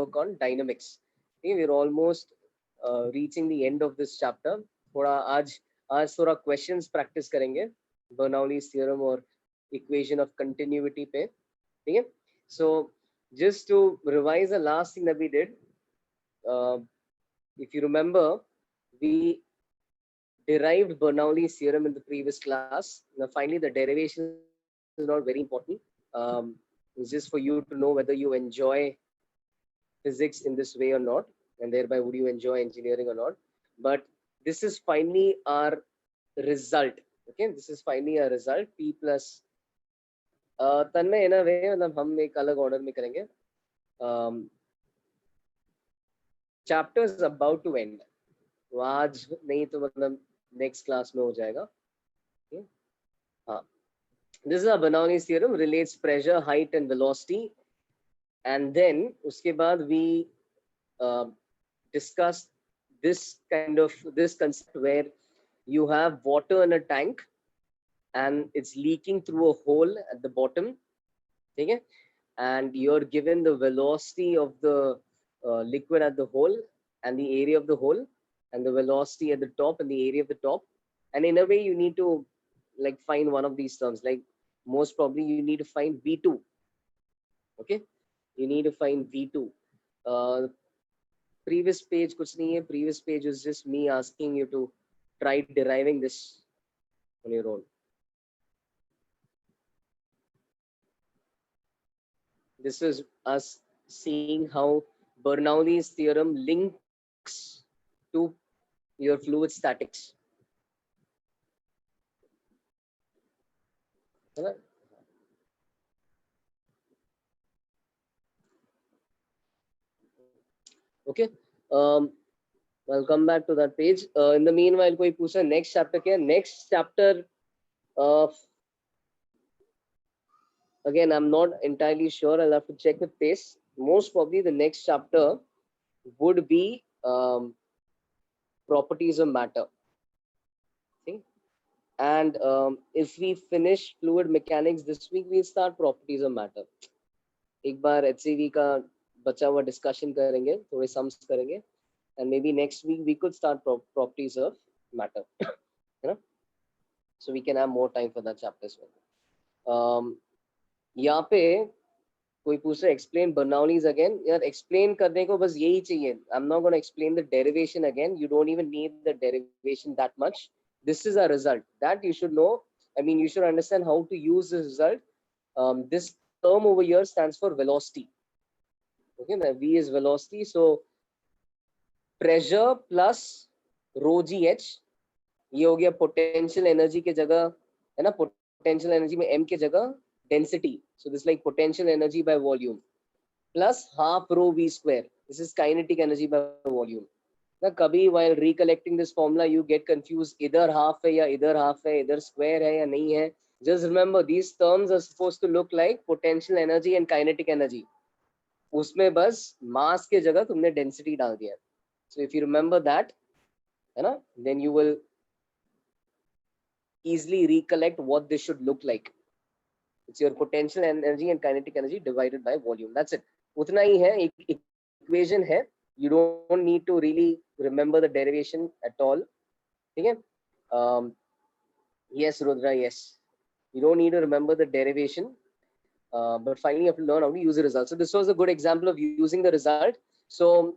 work on dynamics. Okay, we're almost reaching the end of this chapter. थोड़ा आज थोड़ा questions practice करेंगे Bernoulli's theorem और equation of continuity पे. ठीक है? So just to revise the last thing that we did, if you remember, we derived Bernoulli's theorem in the previous class. Now, finally, the derivation is not very important. It's just for you to know whether you enjoy physics in this way or not, and thereby would you enjoy engineering or not. But this is finally our result. Okay, this is finally our result. P plus Tanmay in a way मतलब हम एक अलग order में करेंगे. Chapter is about to end. तो आज नहीं तो मतलब next class में हो जाएगा. Okay? हाँ. This is a Bernoulli's theorem, relates pressure, height and velocity, and then उसके बाद we discuss this concept where you have water in a tank and it's leaking through a hole at the bottom. Okay? And you're given the velocity of the liquid at the hole and the area of the hole and the velocity at the top and the area of the top, and in a way you need to like find one of these terms. Like most probably you need to find V2. Okay, you need to find V2. Previous page kuch nahi hai. Previous page was just me asking you to try deriving this on your own. This is us seeing how Bernoulli's theorem links to your fluid statics. Okay, I'll come back to that page. In the meanwhile, koi pucha next chapter kya? Next chapter, again, I'm not entirely sure. I'll have to check with pace. Most probably the next chapter would be properties of matter. See? And if we finish fluid mechanics this week, we'll start properties of matter. एक बार HCV का बचा हुआ discussion करेंगे, थोड़े sums करेंगे, and maybe next week we could start properties of matter. You know, so we can have more time for that chapter as well. यहाँ पे कोई पूछ रहा है explain Bernoulli's again. यार explain करने को बस यही चाहिए. I'm not going to explain the derivation again. You don't even need the derivation that much. This is a result that you should know. I mean, you should understand how to use this result. This term over here stands for velocity. Okay, now V is velocity. So pressure plus rho gh, ये हो गया potential energy के जगह है ना, potential energy में m के जगह density. So this is like potential energy by volume plus half rho v square. This is kinetic energy by volume. Now, kabhi while recollecting this formula, you get confused. Either half hai ya either half hai, either square hai ya nahi hai. Just remember these terms are supposed to look like potential energy and kinetic energy. उसमें बस mass के जगह तुमने density डाल दिया. So if you remember that, है ना, then you will easily recollect what this should look like. It's your potential energy and kinetic energy divided by volume. That's it. उतना ही है, एक equation है. You don't need to really remember the derivation at all. ठीक है? Yes, Rudra, yes. You don't need to remember the derivation, but finally you have to learn how to use the result. So this was a good example of using the result. So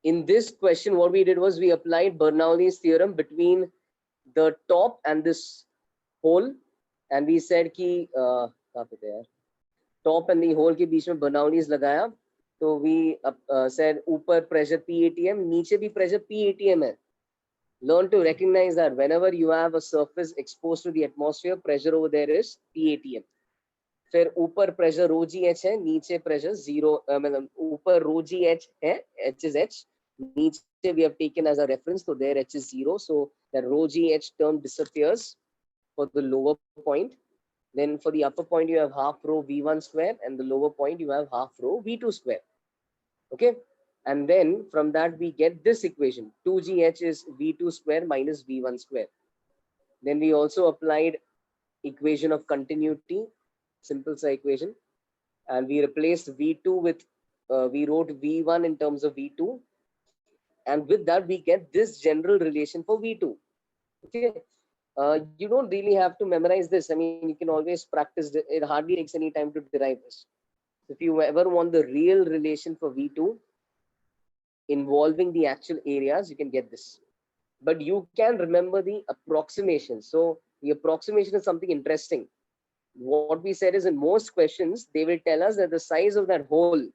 in this question, what we did was we applied Bernoulli's theorem between the top and this hole, and we said कि top and the hole के बीच में Bernoulli's लगाया. So we said ऊपर pressure PATM, नीचे भी pressure PATM है. Learn to recognize that whenever you have a surface exposed to the atmosphere, pressure over there is PATM. फिर ऊपर pressure rho gh है, नीचे pressure zero, मतलब ऊपर rho gh है, h is h, नीचे we have taken as a reference, so there h is 0, so the rho gh term disappears for the lower point. Then for the upper point you have half rho v1 square, and the lower point you have half rho v2 square. Okay, and then from that we get this equation, 2gh is v2 square minus v1 square. Then we also applied equation of continuity, simple equation, and we replaced v2 with we wrote V1 in terms of V2, and with that we get this general relation for V2. Okay, you don't really have to memorize this. I mean, you can always practice it. Hardly takes any time to derive this. If you ever want the real relation for V2 involving the actual areas, you can get this. But you can remember the approximation. So the approximation is something interesting. What we said is in most questions, they will tell us that the size of that hole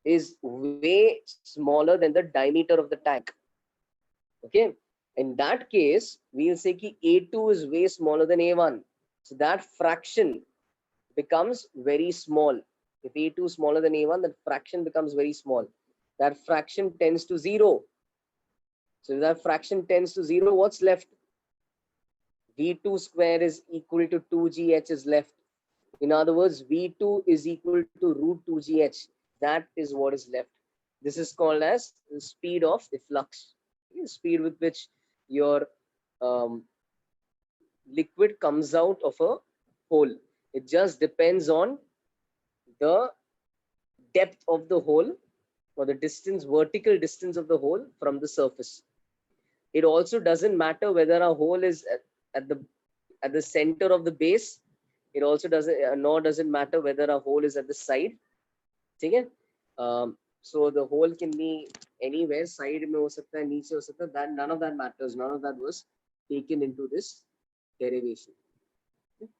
is way smaller than the diameter of the tank. Okay. In that case, we'll say that A2 is way smaller than A1. So that fraction becomes very small. If A2 is smaller than A1, that fraction becomes very small. That fraction tends to 0. So if that fraction tends to 0, what's left? V2 square is equal to 2GH is left. In other words, V2 is equal to root 2GH. That is what is left. This is called as the speed of efflux, the speed with which your liquid comes out of a hole. It just depends on the depth of the hole or the distance, vertical distance of the hole from the surface. It also doesn't matter whether a hole is at the center of the base. It also doesn't, nor does it matter whether a hole is at the side. Okay? So the hole can be anywhere, side mein ho sakta hai, niche ho sakta hai, that none of that matters. None of that was taken into this derivation. Okay?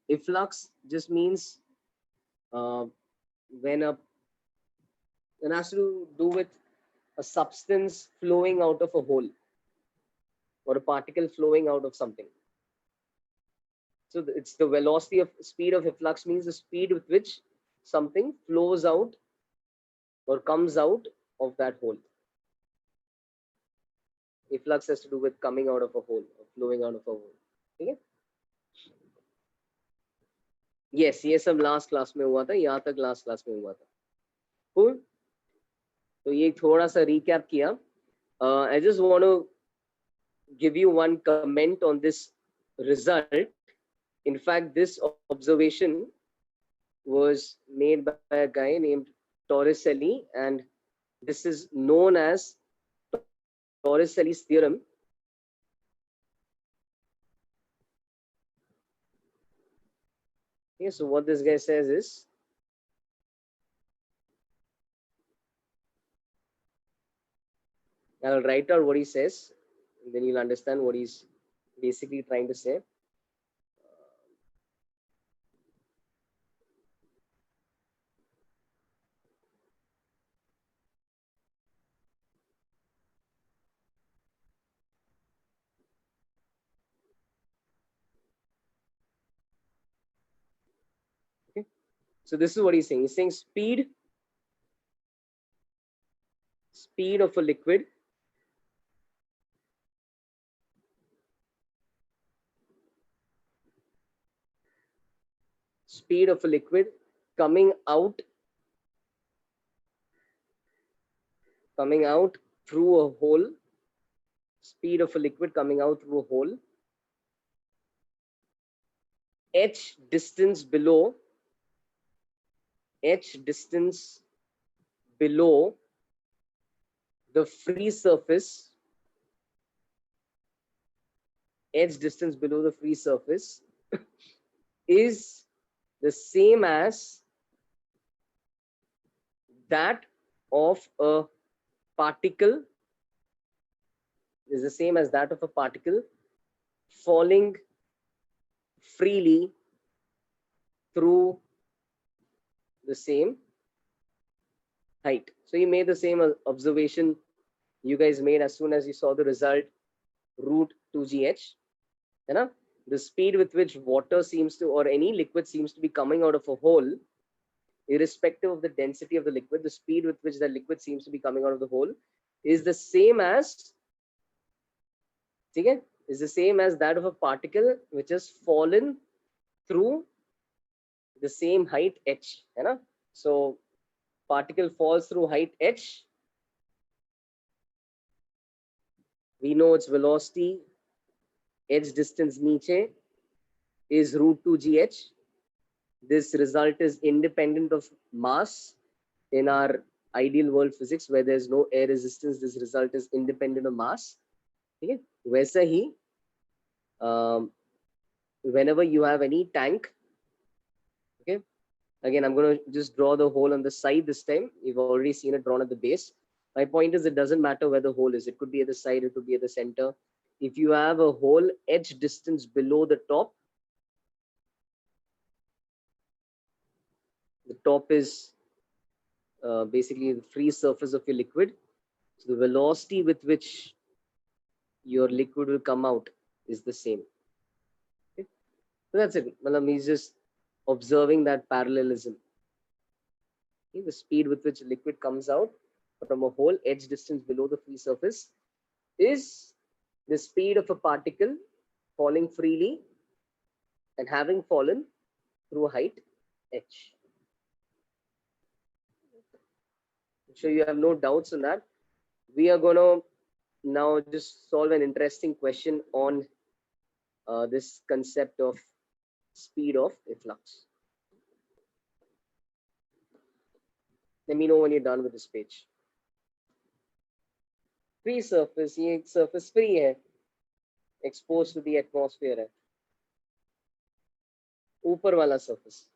Efflux just means when it has to do with a substance flowing out of a hole or a particle flowing out of something. So it's the velocity of speed of efflux means the speed with which something flows out or comes out of that hole. Efflux has to do with coming out of a hole or flowing out of a hole. Okay? Yes, ये सब last class में हुआ था, यहाँ तक last class में हुआ था. Cool. तो ये थोड़ा सा recap किया. I just want to give you one comment on this result. In fact, this observation was made by a guy named Torricelli, and this is known as Torricelli's theorem. Okay, so what this guy says is, I'll write out what he says, and then you'll understand what he's basically trying to say. Okay, so this is what he's saying. He's saying speed of a liquid coming out through a hole, speed of a liquid coming out through a hole, h distance below the free surface, h distance below the free surface is the same as that of a particle, falling freely through the same height. So he made the same observation you guys made as soon as you saw the result, root 2GH. You know, the speed with which water seems to, or any liquid seems to be coming out of a hole, irrespective of the density of the liquid, the speed with which the liquid seems to be coming out of the hole is the same as, okay, is the same as that of a particle which has fallen through the same height h. You know? So particle falls through height h. We know its velocity, h distance niche, is root 2GH. This result is independent of mass. In our ideal world physics where there's no air resistance, this result is independent of mass. Okay, वैसा ही whenever you have any tank, okay, again I'm going to just draw the hole on the side this time. You've already seen it drawn at the base. My point is, it doesn't matter where the hole is. It could be at the side, it could be at the center. If you have a hole edge distance below the top is basically the free surface of your liquid. So the velocity with which your liquid will come out is the same. Okay? So that's it. He's just observing that parallelism. Okay? The speed with which liquid comes out from a hole edge distance below the free surface is the speed of a particle falling freely and having fallen through a height h. I'm sure you have no doubts on that. We are going to now just solve an interesting question on this concept of speed of efflux. Let me know when you're done with this page. Free surface, ये surface free है, exposed to the atmosphere है. ऊपर वाला surface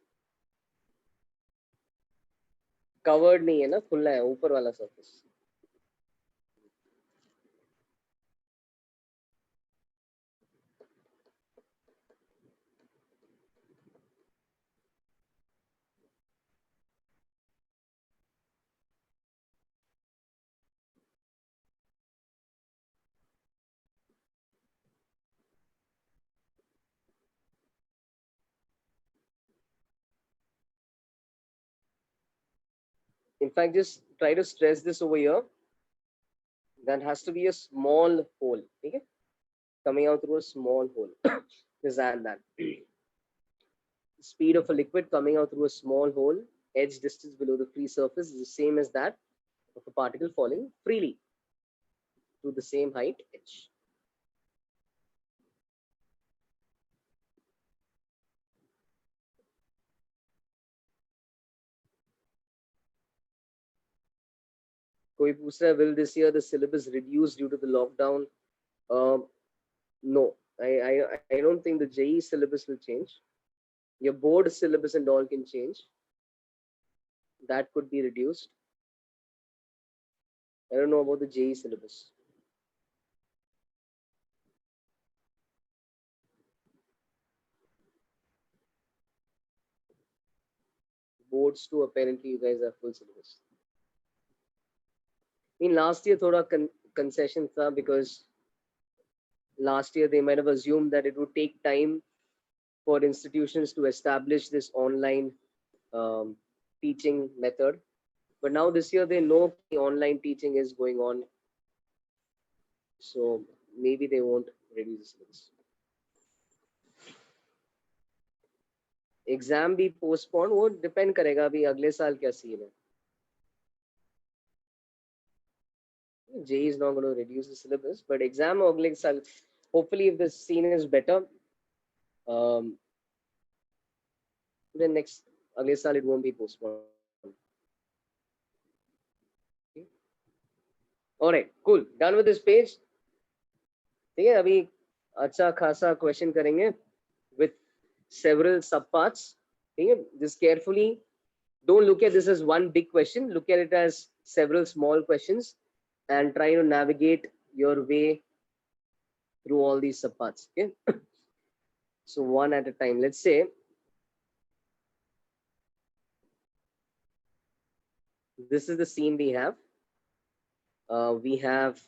covered नहीं है ना, खुला है. ऊपर वाला surface. In fact, just try to stress this over here. That has to be a small hole, okay? Coming out through a small hole. Just add that. Speed of a liquid coming out through a small hole, edge distance below the free surface, is the same as that of a particle falling freely to the same height h. कोई पूछ रहा है, will this year the syllabus reduce due to the lockdown? No, I don't think the JEE syllabus will change. Your board syllabus and all can change. That could be reduced. I don't know about the JEE syllabus. Boards too, apparently you guys have full syllabus. I mean, last year thoda concession tha, because last year they might have assumed that it would take time for institutions to establish this online teaching method. But now this year they know the online teaching is going on. So maybe they won't reduce the syllabus. Exam भी postpone, वो depend करेगा अभी अगले साल क्या scene है. JEE is not going to reduce the syllabus, but exam अगले साल, hopefully if the scene is better, then next अगले साल it won't be postponed. Okay. All right, cool. Done with this page. ठीक है, अभी अच्छा खासा क्वेश्चन करेंगे with several subparts. Okay, just carefully, don't look at this as one big question. Look at it as several small questions and try to navigate your way through all these subparts. Okay, so one at a time. Let's say this is the scene we have. We have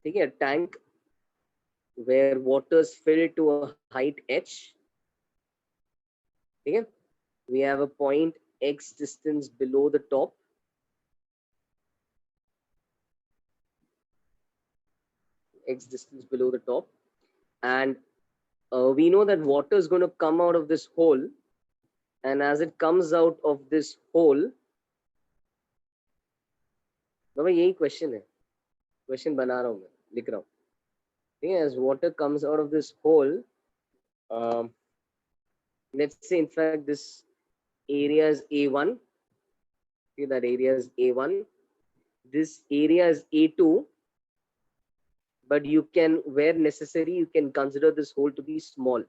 a tank where water is filled to a height h. Okay, we have a point x distance below the top. X distance below the top, and we know that water is going to come out of this hole, and as it comes out of this hole, बाबा यही question है, question बना रहा हूँ मैं, लिख रहा हूँ. As water comes out of this hole, Let's say, in fact, this area is A1. Okay, that area is A1. This area is A2. But you can, where necessary, you can consider this hole to be small.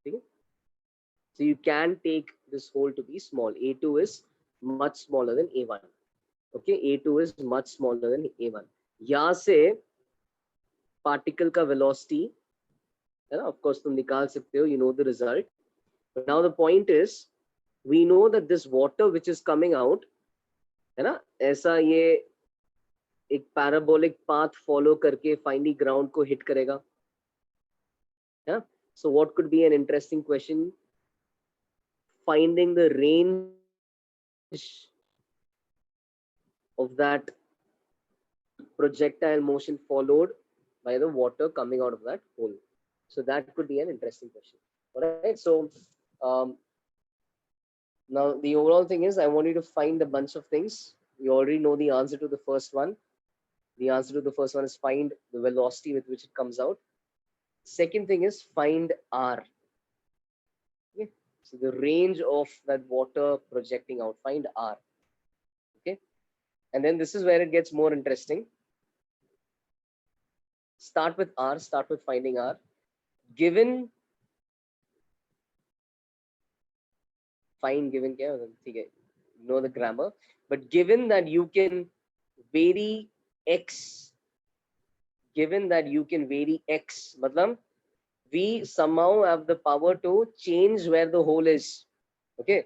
Okay? So you can take this hole to be small. A2 is much smaller than A1. Okay, A2 is much smaller than A1. यहाँ से particle का velocity, है ना? Of course तुम निकाल सकते हो, you know the result. But now the point is, we know that this water which is coming out, है ना? ऐसा ये एक parabolic path follow करके finally ground को hit करेगा. है ना? So what could be an interesting question? Finding the range of that projectile motion followed by the water coming out of that hole. So that could be an interesting question. All right. So now the overall thing is, I want you to find a bunch of things. You already know the answer to the first one. The answer to the first one is find the velocity with which it comes out. Second thing is find R. Okay. So the range of that water projecting out, find R. Okay. And then this is where it gets more interesting. Start with R, start with finding R. Given, find given, know the grammar, but given that you can vary X, given that you can vary X, matlab, we somehow have the power to change where the hole is. Okay.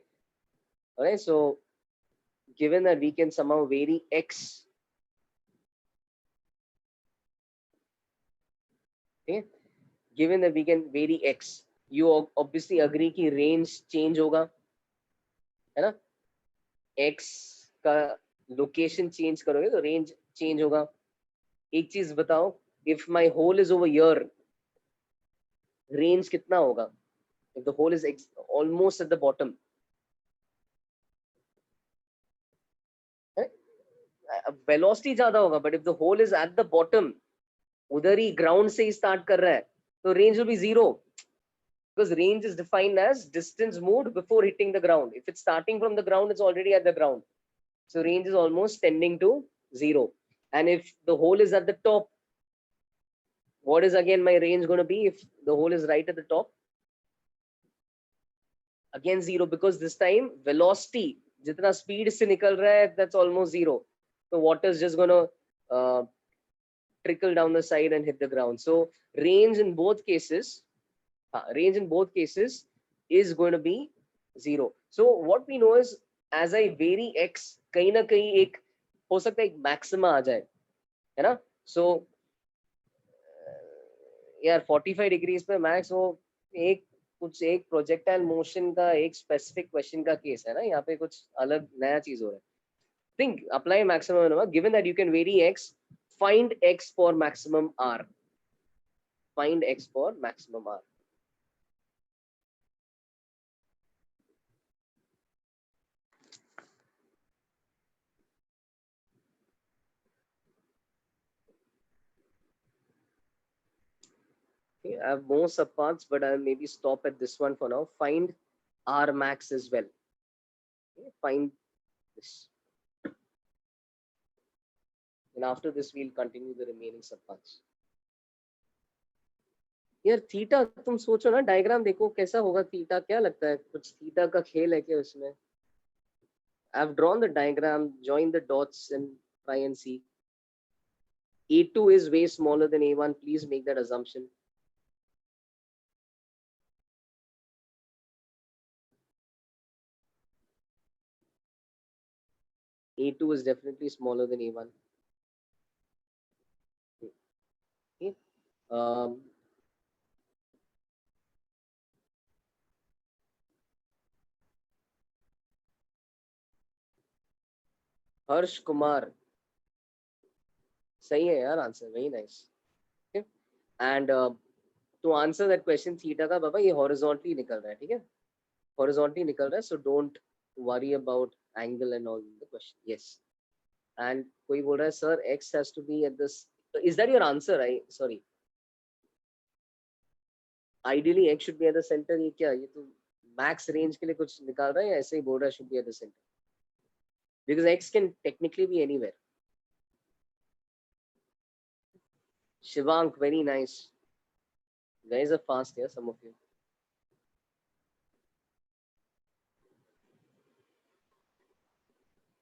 All right. So given that we can somehow vary X, okay, given that we can vary X, you obviously agree कि range change होगा, है ना? X का location change करोगे तो range change होगा. एक चीज बताओ, if my hole is over here, range कितना होगा? If the hole is almost at the bottom, velocity ज्यादा होगा, but if the hole is at the bottom, उधर ही ground से ही start कर रहा है, तो range will be 0, because range is defined as distance moved before hitting the ground. If it's starting from the ground, it's already at the ground, so range is almost tending to 0. And if the hole is at the top, what is again my range going to be if the hole is right at the top? Again 0, because this time velocity jitna speed se nikal raha hai, that's almost 0. So water is just going to trickle down the side and hit the ground. So range in both cases, is going to be 0. So what we know is, as I vary X, कहीं ना कहीं एक हो सकता है एक maxima आ जाए, है ना? So यार 45 डिग्रीज पे मैक्स, वो एक कुछ एक प्रोजेक्टाइल मोशन का एक स्पेसिफिक क्वेश्चन का केस है ना, यहाँ पे कुछ अलग नया चीज हो रहा है. Think, apply maximum minimum, given that you can vary X, find X for maximum R. Find X for maximum R. Okay, I have more subparts, but I'll maybe stop at this one for now. Find R max as well. Okay, find this. And after this, we'll continue the remaining subparts. यार theta तुम सोचो ना, diagram देखो कैसा होगा theta, क्या लगता है कुछ थीटा का खेल है क्या उसमें? I've drawn the diagram, join the dots and try and see. A2 is way smaller than A1, please make that assumption. A2 is definitely smaller than A1. Okay. Harsh Kumar, सही है यार answer, very nice. Okay. And to answer that question, theta का बाबा ये horizontally निकल रहा है, ठीक है? Horizontally निकल रहा है, so don't worry about angle and all the question. Yes. And कोई बोल रहा है sir x has to be at this. Is that your answer? Sorry. Ideally x should be at the center. ये क्या, ये तो max range के लिए कुछ निकाल रहा है या ऐसे ही बोल रहा है should be at the center? Because x can technically be anywhere. Shivank, very nice. Guys are fast here, some of you.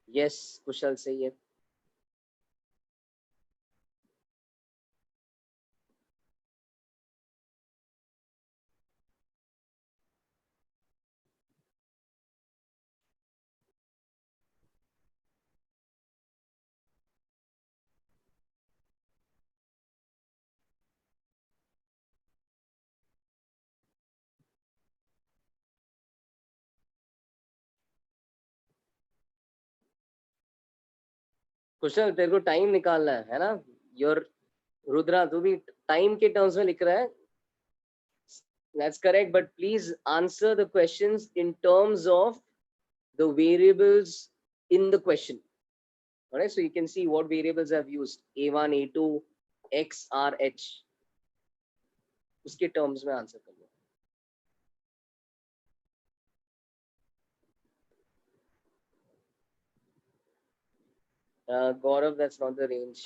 Yes, कुशल सही है. कुशल तेरे को टाइम निकालना है ना? योर रुद्रा, तू भी टाइम के टर्म्स में लिख रहा है. That's correct, but please answer the questions in terms of the variables in the question. All right, so you can see what variables I've used: a1, a2, x, r, h. उसके terms में answer कर लो. Gaurav, that's not the range.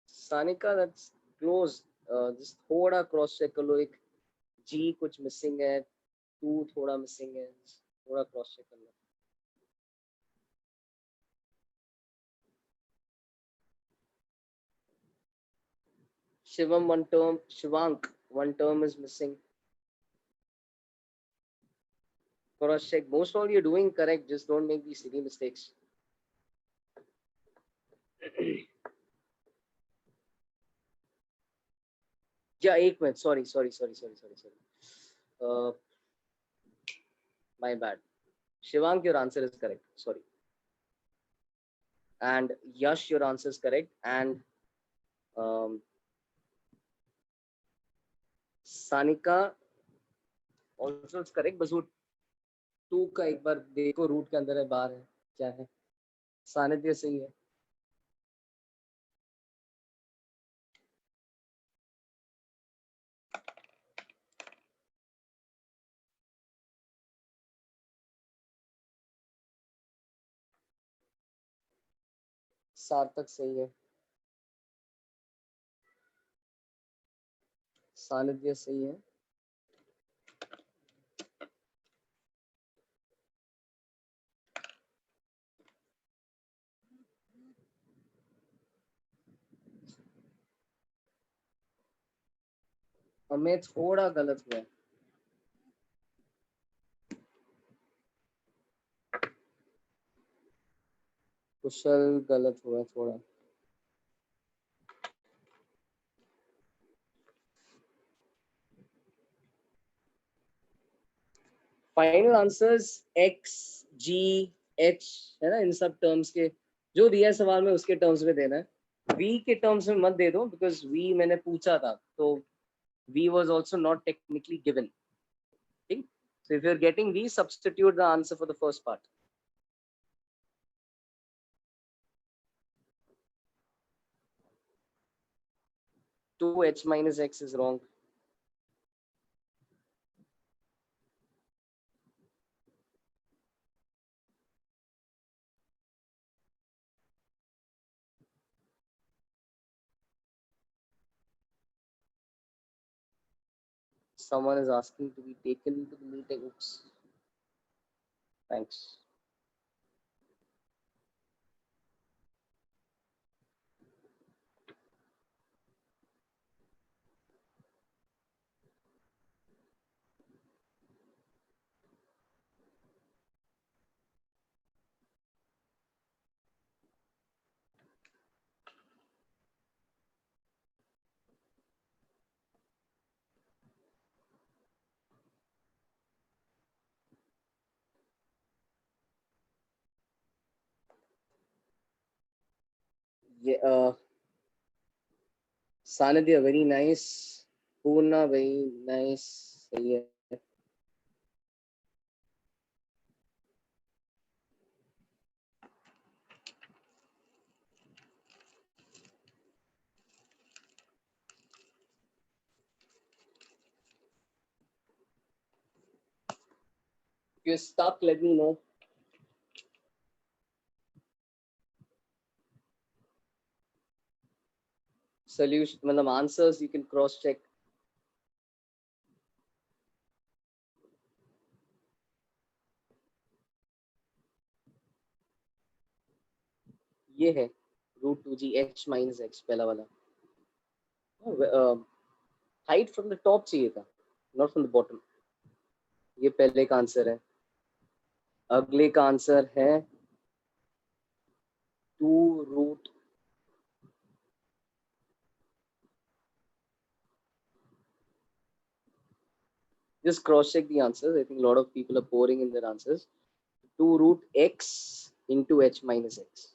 Sanika, that's close. Just थोड़ा cross check कर लो. एक G कुछ missing है, 2 थोड़ा missing है, थोड़ा cross check कर लो. Shivam, one term. Shivank, one term is missing. Cross check. Most all you're doing correct. Just don't make these silly mistakes. Yeah, 8 minutes. Sorry. My bad. Shivank, your answer is correct. Sorry. And Yash, your answer is correct. And Sanika also is correct. बस वो 2 का एक बार देखो, root के अंदर है बाहर है क्या है. सानिध्य सही है. सार्थक सही है. सानिध्य सही है. हमें थोड़ा गलत हुआ है. कुशल गलत हुआ थोड़ा. Final answers x, g, h है ना. इन सब टर्म्स के जो दिया है सवाल में उसके टर्म्स में देना है. v के टर्म्स में मत दे दो, बिकॉज v मैंने पूछा था तो v was also not technically given. Okay? So if you're getting v, substitute the answer for the first part. Two h minus x is wrong. Someone is asking to be taken to the meeting. Oops. Thanks. Yeah, Sanidhya, very nice. Purna, very nice. सही है. you're stuck, let me know. Solution, मतलब answers you can cross check. ये है √2g(h minus x) पहला वाला. Height from the top चाहिए था, not from the bottom. ये पहले का आंसर है. अगले का आंसर है 2 just cross check the answers. I think a lot of people are pouring in their answers. 2√x into h minus x.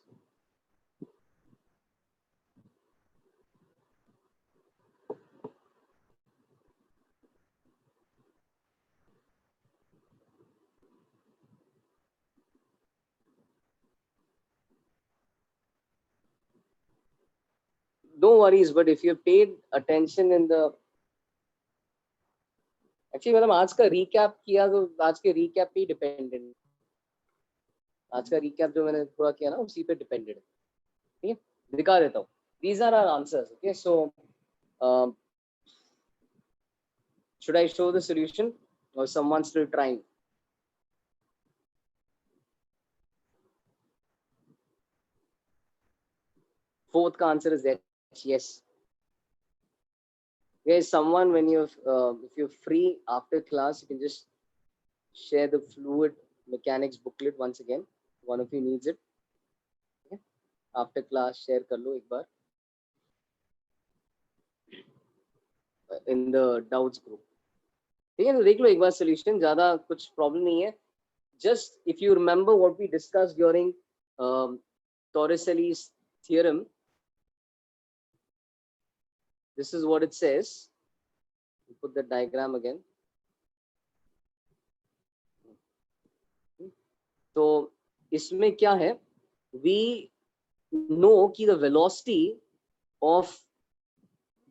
No worries, but if you paid attention in the actually मतलब आज का recap किया तो आज के recap पे dependent. आज का recap जो मैंने पूरा किया ना उसी पे डिपेंडेड है. ठीक है, दिखा देता हूँ. These are our answers. Okay, so should I show the solution or someone still trying? Fourth answer is H. Yes. Guys, someone when you're if you're free after class, you can just share the fluid mechanics booklet once again. One of you needs it. Okay? After class, share कर लो एक बार in the doubts group. ठीक है, तो देख लो एक बार solution. ज़्यादा कुछ problem नहीं है. Just if you remember what we discussed during Torricelli's theorem, this is what it says. Put the diagram again. तो इसमें क्या है? We know कि the velocity of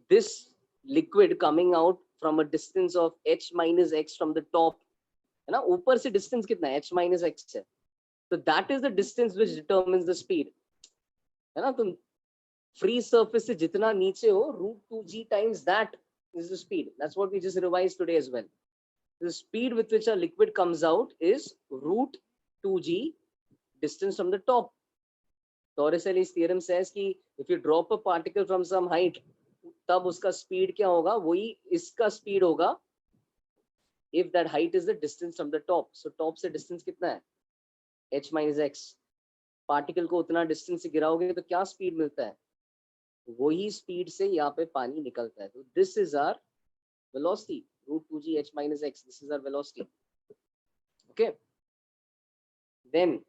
this liquid coming out from a distance of h minus x from the top, है ना? ऊपर से distance कितना है? h minus x है. So that is the distance which determines the speed, है ना? तुम free surface से जितना नीचे हो, √2g times that is the speed. That's what we just revised today as well. The speed with which a liquid comes out is √2g distance from the top. Torricelli's theorem says कि if you drop a particle from some height, तब उसका speed क्या होगा? वही इसका speed होगा if that height is the distance from the top. So top से distance कितना है? h minus x. Particle को उतना distance से गिराओगे तो क्या speed मिलता है? वही speed से यहाँ पे पानी निकलता है. तो this is our velocity, √2g h minus x. This is our velocity. Okay. Then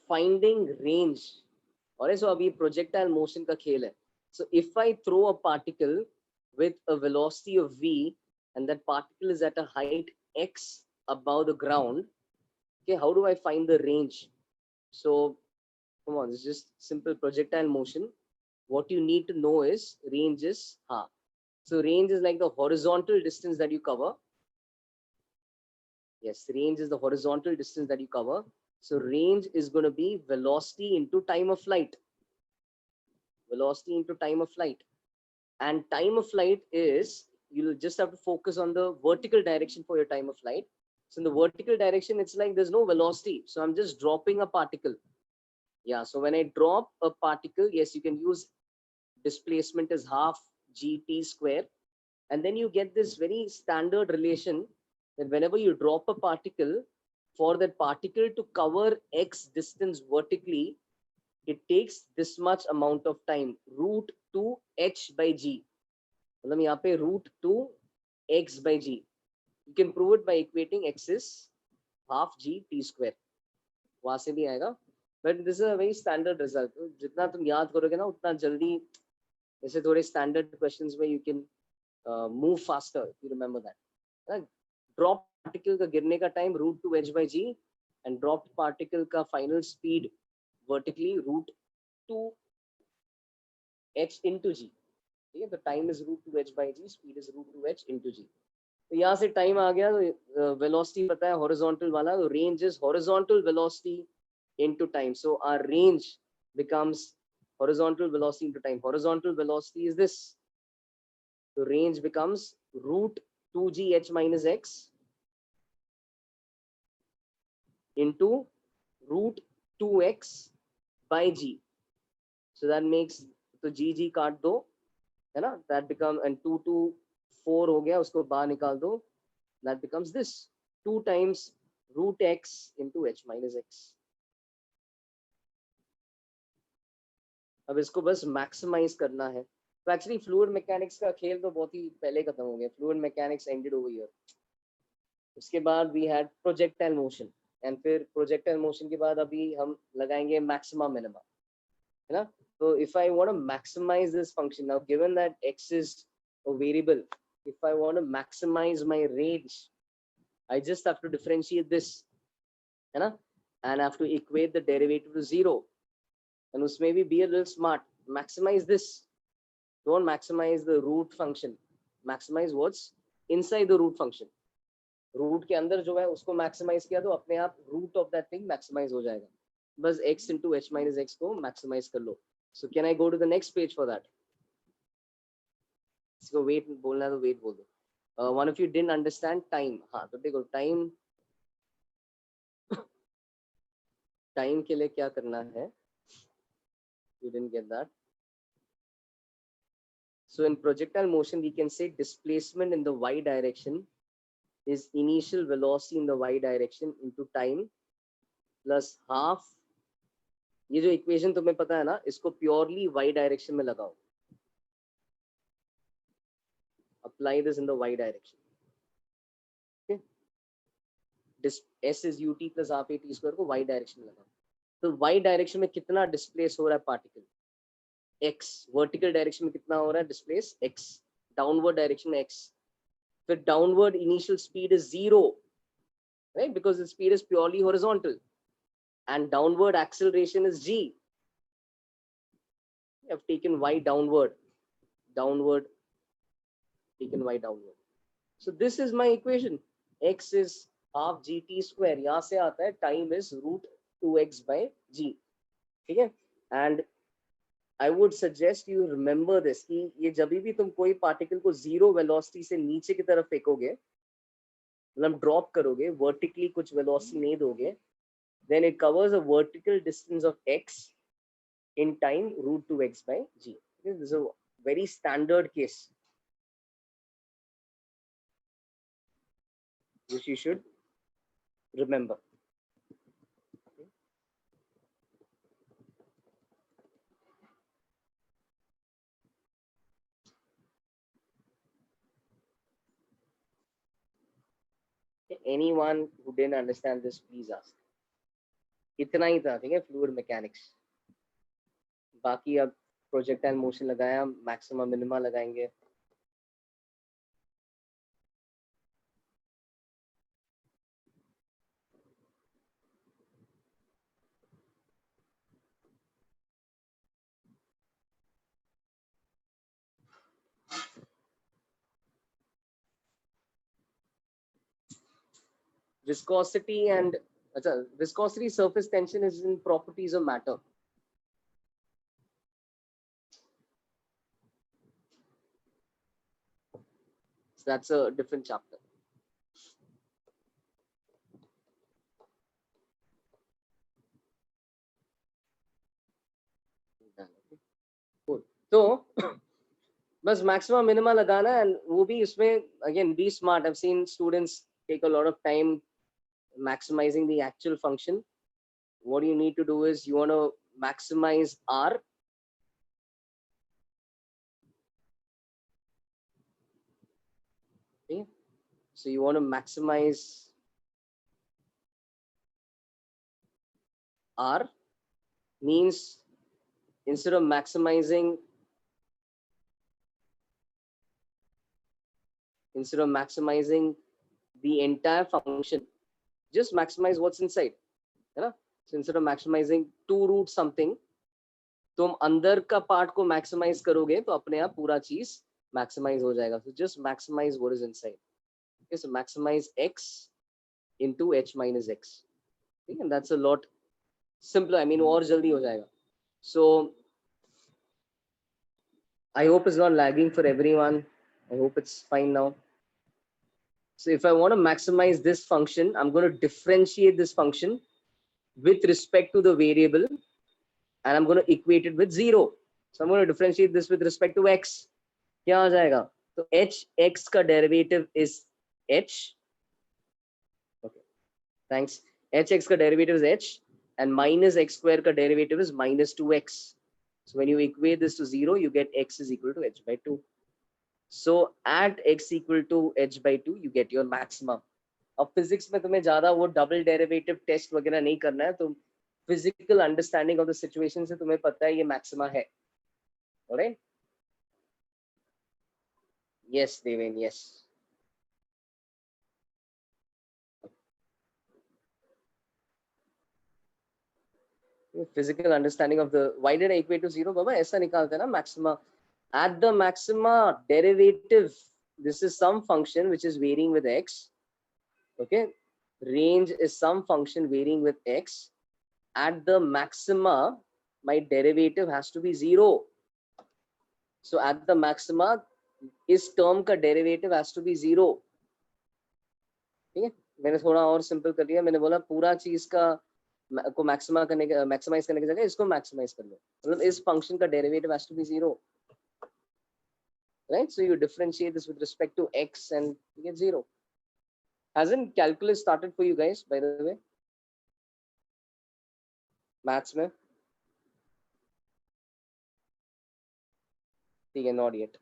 finding range. और ऐसा अभी projectile motion का खेल है. So if I throw a particle with a velocity of v and that particle is at a height x above the ground, okay, how do I find the range? So come on, this is just simple projectile motion. What you need to know is range is so range is like the horizontal distance that you cover. Yes, range is the horizontal distance that you cover. So range is going to be velocity into time of flight. Velocity into time of flight. And time of flight is, you'll just have to focus on the vertical direction for your time of flight. So in the vertical direction, it's like there's no velocity. So I'm just dropping a particle. Yeah, so when I drop a particle, yes, you can use displacement is half gt square. And then you get this very standard relation that whenever you drop a particle, for that particle to cover x distance vertically, it takes this much amount of time, √2h by g. मतलब यहाँ पे √2x by g. You can prove it by equating x is half g t square. वहां से भी आएगा. But this is a very standard result. जितना तुम याद करोगे ना उतना जल्दी. ऐसे थोड़े standard questions में you can move faster if you remember that. Drop particle का गिरने का time √2h by g and dropped particle का final speed vertically √2h into g. Okay, the time is √2h by g, speed is √2h into g. तो यहाँ से time आ गया, तो velocity पता है हॉरिजॉन्टल वाला, तो range is horizontal velocity into time. So our range becomes horizontal velocity into time. Horizontal velocity is this. So range becomes root 2gh minus x into root 2x by g. So that makes, तो g काट दो है ना, that become, and 2 to 4 हो गया, उसको बाहर निकाल दो, that becomes this 2 times root x into h minus x. अब इसको बस मैक्सिमाइज करना है. तो एक्चुअली फ्लूइड मैकेनिक्स का खेल तो बहुत ही पहले खत्म हो गया. Fluid mechanics ended over here. उसके बाद we had projectile motion, and फिर प्रोजेक्टाइल मोशन के बाद अभी हम लगाएंगे मैक्सिमा मिनिमा, है ना. तो if I want to maximize this function, now given that x is a variable, if I want to maximize my range, I just have to differentiate this, है ना, and I have to equate the derivative to 0. And उसमें भी be a little smart, maximize this, don't maximize the root function, maximize what's inside the root function. Root के अंदर जो है उसको maximise किया तो अपने आप root of that thing maximize हो जाएगा. बस x into h minus x को मैक्सिमाइज कर लो. So can I go to the next page for that? इसको वेट बोलना है तो वेट बोल दो. One of you didn't understand time. हाँ तो देखो टाइम, टाइम के लिए क्या करना है, you didn't get that. So in projectile motion we can say displacement in the y direction is initial velocity in the y direction into time plus half. ये जो इक्वेशन तुम्हें पता है ना, इसको प्योरली y डायरेक्शन में लगाओ. Apply this in the y direction. S is ut plus half a t square को y डायरेक्शन में लगाओ. तो y डायरेक्शन में कितना डिस्प्लेस हो रहा है पार्टिकल? x. वर्टिकल डायरेक्शन में कितना हो रहा है डिस्प्लेस? x. डाउनवर्ड डायरेक्शन में x. फिर downward initial speed is 0, right, because the speed is purely horizontal, and downward acceleration is g. I have taken y downward, taken y downward. So this is my equation. X is half gt square. यहाँ से आता है time is root 2x by g. ठीक है. And I would suggest you remember this कि ये जब भी तुम कोई पार्टिकल को जीरो वेलोसिटी से नीचे की तरफ फेंकोगे, मतलब ड्रॉप करोगे, वर्टिकली कुछ वेलोसिटी नहीं दोगे, then it covers a vertical distance of x in time root 2x by g. This is a very standard case which you should remember. Anyone who didn't understand this, please ask. इतना ही था, ठीक है, fluid mechanics. बाकी अब projectile motion लगाया, maxima minima लगाएंगे. Viscosity and viscosity, surface tension is in properties of matter. So that's a different chapter. तो बस मैक्सिमा मिनिमा लगाना है, वो भी इसमें again be smart. I have seen students take a lot of time maximizing the actual function. What you need to do is you want to maximize r. Okay, so you want to maximize r, means instead of maximizing the entire function, just maximize what's inside, है ना. So instead of maximizing 2 root something, तुम अंदर का part को maximise करोगे तो अपने आप पूरा चीज मैक्सिमाइज हो जाएगा. So just maximize what is inside. Okay, so maximize x into h minus x. Okay, and that's a lot simpler. I mean, और जल्दी हो जाएगा. So I hope it's not lagging for everyone. I hope it's fine now. So if I want to maximize this function, I'm going to differentiate this function with respect to the variable, and I'm going to equate it with 0. So I'm going to differentiate this with respect to x. क्या आ जाएगा? तो h x का derivative is h. Okay, thanks. H x का derivative is h, and minus x square का derivative is minus 2x. So when you equate this to 0, you get x is equal to h by 2. So at x equal to h by 2, you get your maximum. अब physics में तुम्हें ज्यादा वो double derivative test वगैरह नहीं करना है, तो physical understanding of the situation से तुम्हें पता है ये मैक्सिमा है. Alright? Yes Deven, yes. Physical understanding of the why did I equate to 0? बाबा ऐसा निकालते हैं ना maxima. At the maxima derivative, this is some function which is varying with x. Okay, range is some function varying with x. At the maxima, my derivative has to be 0. So at the maxima, इस term का derivative has to be 0. ठीक है, मैंने थोड़ा और simple कर दिया. मैंने बोला पूरा चीज का को मैक्सिमाइज करने की जगह इसको मैक्सिमाइज कर लो. मतलब इस फंक्शन का derivative has to be 0, right? So you differentiate this with respect to x and you get 0. Hasn't calculus started for you guys, by the way? Maths में? ठीक है, not yet.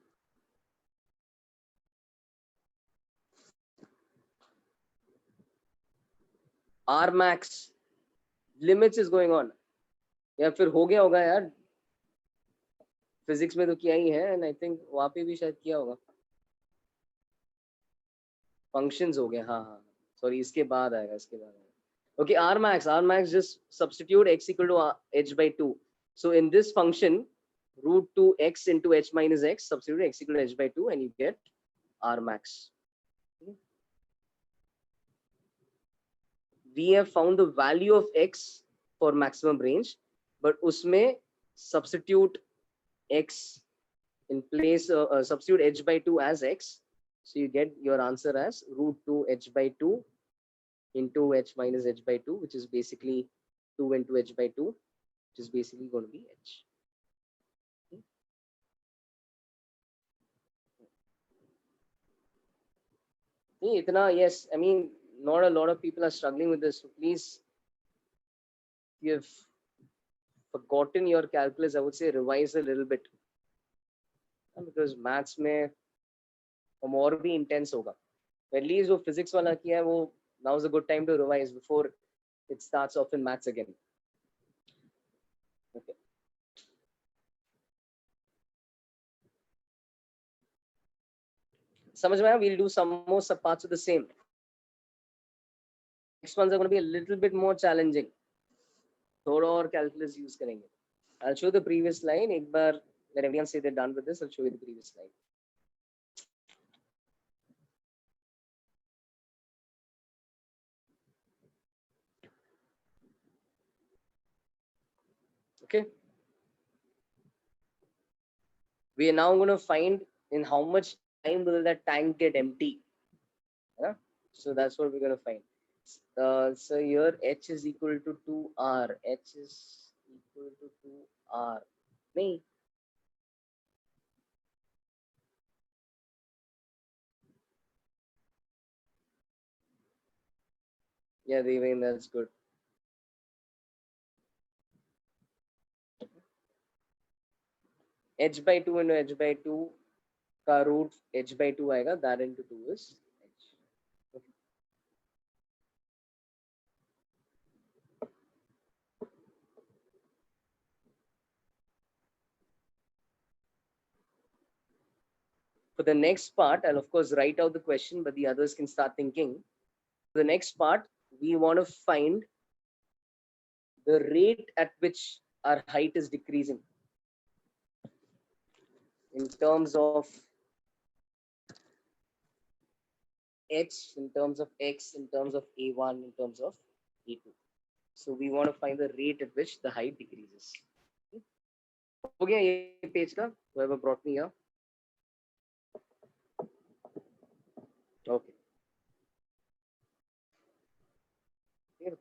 R max limits is going on. या फिर हो गया होगा यार, physics में तो किया ही है, एंड आई थिंक वहां पे भी शायद किया होगा. फंक्शंस हो गए, हाँ हाँ, सॉरी इसके बाद आएगा, इसके बाद आएगा. Okay, R max just substitute x equal to h by 2. So in this function, root 2x into h minus x, substitute x equal to h by 2 and you get R max. We have found the value of x for maximum range, but usme substitute x in place, substitute h by 2 as x. So you get your answer as root 2 h by 2 into h minus h by 2, which is basically 2 into h by 2, which is basically going to be h. Itna, yes, I mean, not a lot of people are struggling with this. So please, if you've forgotten your calculus, I would say revise a little bit, because maths में और भी intense होगा. At least वो physics वाला किया है, वो now is a good time to revise before it starts off in maths again. Okay. समझ में आया? We'll do some more subparts of the same. Next ones are going to be a little bit more challenging. थोड़ा और calculus use करेंगे. I'll show the previous line. एक बार let everyone say they're done with this. I'll show you the previous slide. Okay. We are now going to find in how much time will that tank get empty. Yeah? So that's what we're going to find. So here h is equal to 2r. H is equal to 2r. Me. Yeah, Devin, that's good. H by 2 into h by 2 का root h by 2 आएगा. That into 2 is h. Okay. For the next part, I'll of course write out the question, but the others can start thinking. For the next part, we want to find the rate at which our height is decreasing in terms of H in terms of X, in terms of A1, in terms of A2. So we want to find the rate at which the height decreases. हो गया ये page का? Whoever brought me here. Okay.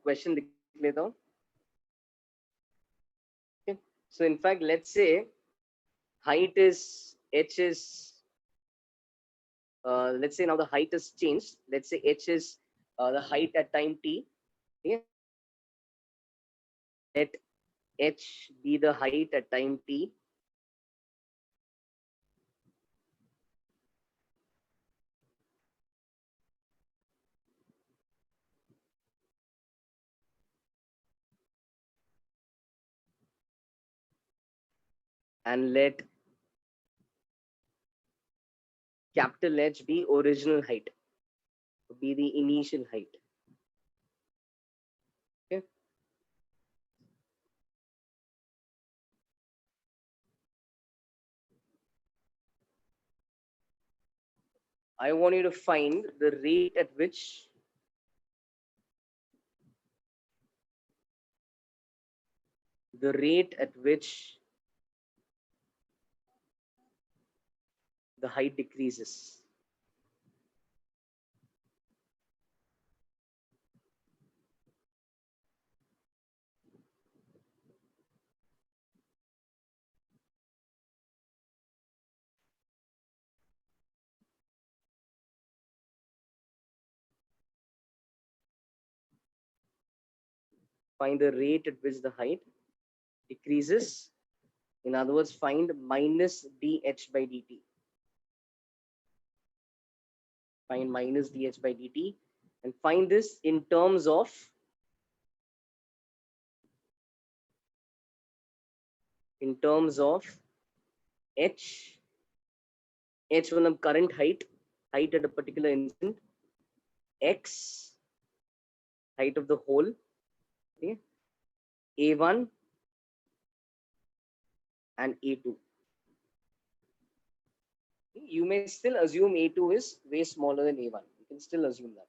Question लिख लेता हूँ. Okay. So in fact, let's say height is H is. Let's say now the height is changed. Let's say H is the height at time t. Okay. Let H be the height at time t. And let capital H be original height, be the initial height. Okay. I want you to find the rate at which the height decreases. Find the rate at which the height decreases. In other words, find minus dH by dt. Find minus dH by dt and find this in terms of H. H मतलब current height at a particular instant. X, height of the hole. Okay. A1 and A2. You may still assume A2 is way smaller than A1. You can still assume that.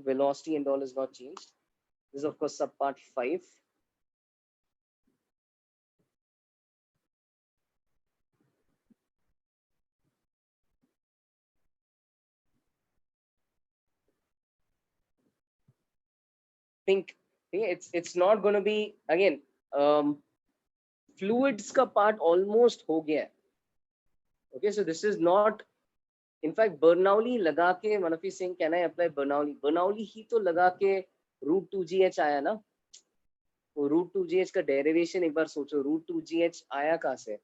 Velocity and all is not changed. This is of course subpart 5. Think it's not going to be again fluids ka part almost ho gaya. Okay, so this is not. In fact, Bernoulli लगा के Manafi Singh, can I apply Bernoulli? Bernoulli ही तो लगा के root 2gh आया ना. वो root 2gh का derivation एक बार सोचो. root 2gh आया कहाँ से?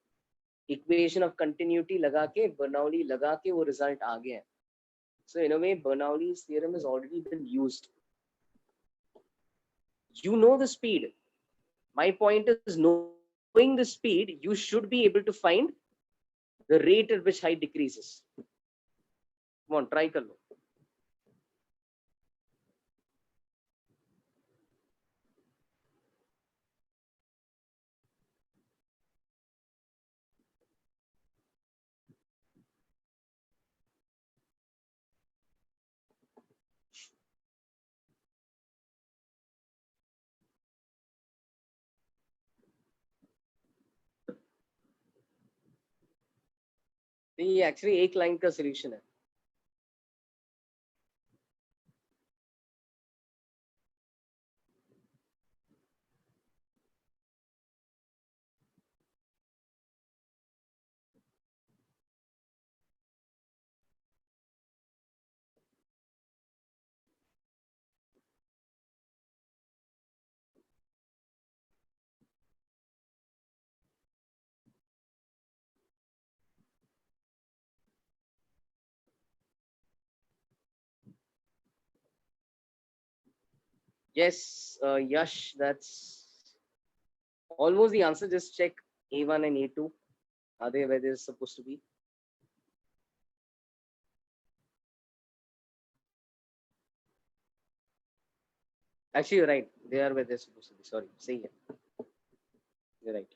Equation of continuity लगा के Bernoulli लगा के वो result आ गया. So in a way, Bernoulli's theorem has already been used. You know the speed. My point is, knowing the speed, you should be able to find the rate at which height decreases. Come on, try कर लो. ये actually एक line का solution है. Yes, Yash, that's almost the answer. Just check A1 and A2. Are they where they're supposed to be? Actually, you're right. They are where they're supposed to be. Sorry, say it. You're right.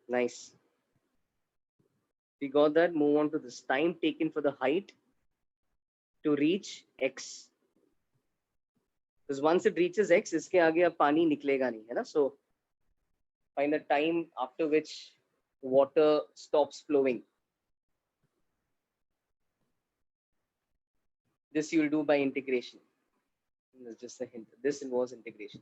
Nice. We got that. Move on to this. Time taken for the height to reach x. Because once it reaches x, इसके आगे अब पानी निकलेगा नहीं, है ना? So find the time after which water stops flowing. This you will do by integration. That's just a hint. This involves integration.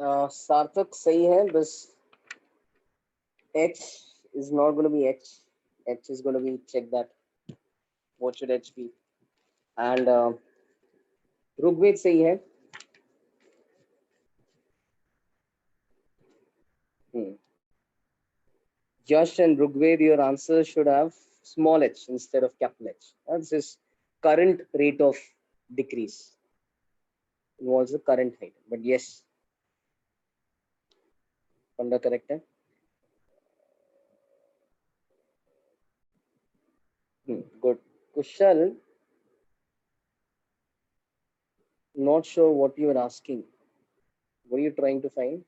सार्थक सही है, बस h is not going to be h. H is going to be, check that. What should h be? And Rugved सही है. Yash and Rugved, your answer should have small h instead of capital H. This is current rate of decrease. Involves the current height. But yes, Panda correct है. Good. Kushal, not sure what you are asking. What are you trying to find?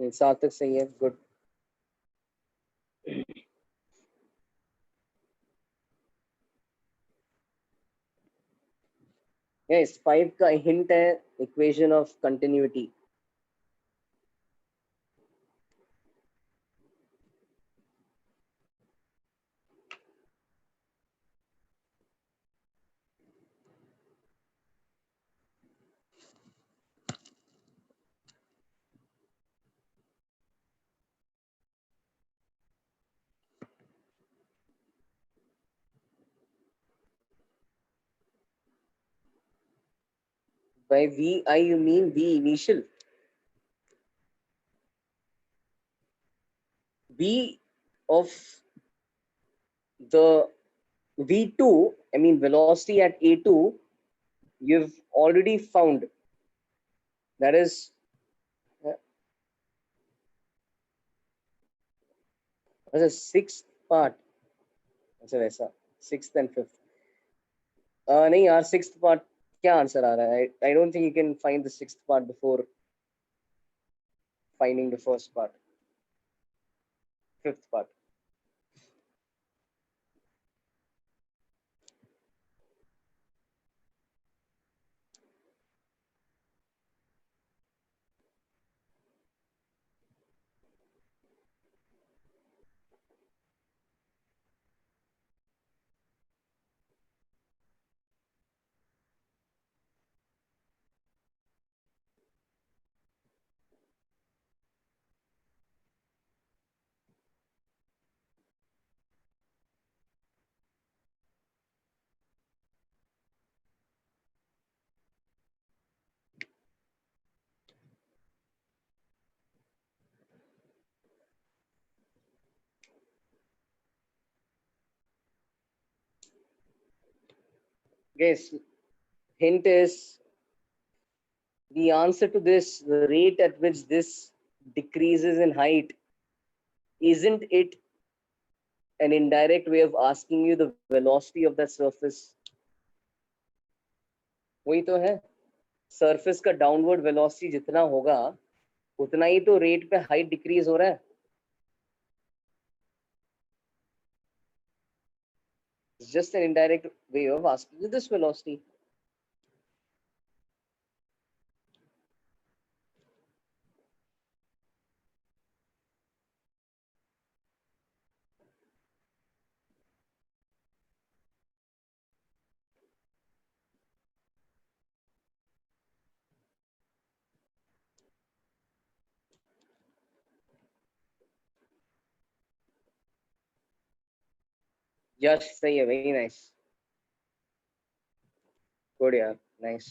सार्थक सही है. Good. Yes, 5 का hint है equation of continuity. By VI you mean V initial. V of the V2, I mean velocity at A2, you've already found. That is the sixth part. अच्छा वैसा sixth and fifth. नहीं यार, sixth part क्या answer आ रहा है? I don't think you can find the sixth part before finding the first part. Fifth part. Guys, hint is the answer to this, the rate at which this decreases in height, isn't it an indirect way of asking you the velocity of that surface? वही तो है, surface का downward velocity जितना होगा उतना ही तो rate पे height decrease हो रहा है. It's just an indirect way of asking you this velocity. यश सही है, वेरी नाइस, गुड यार, nice.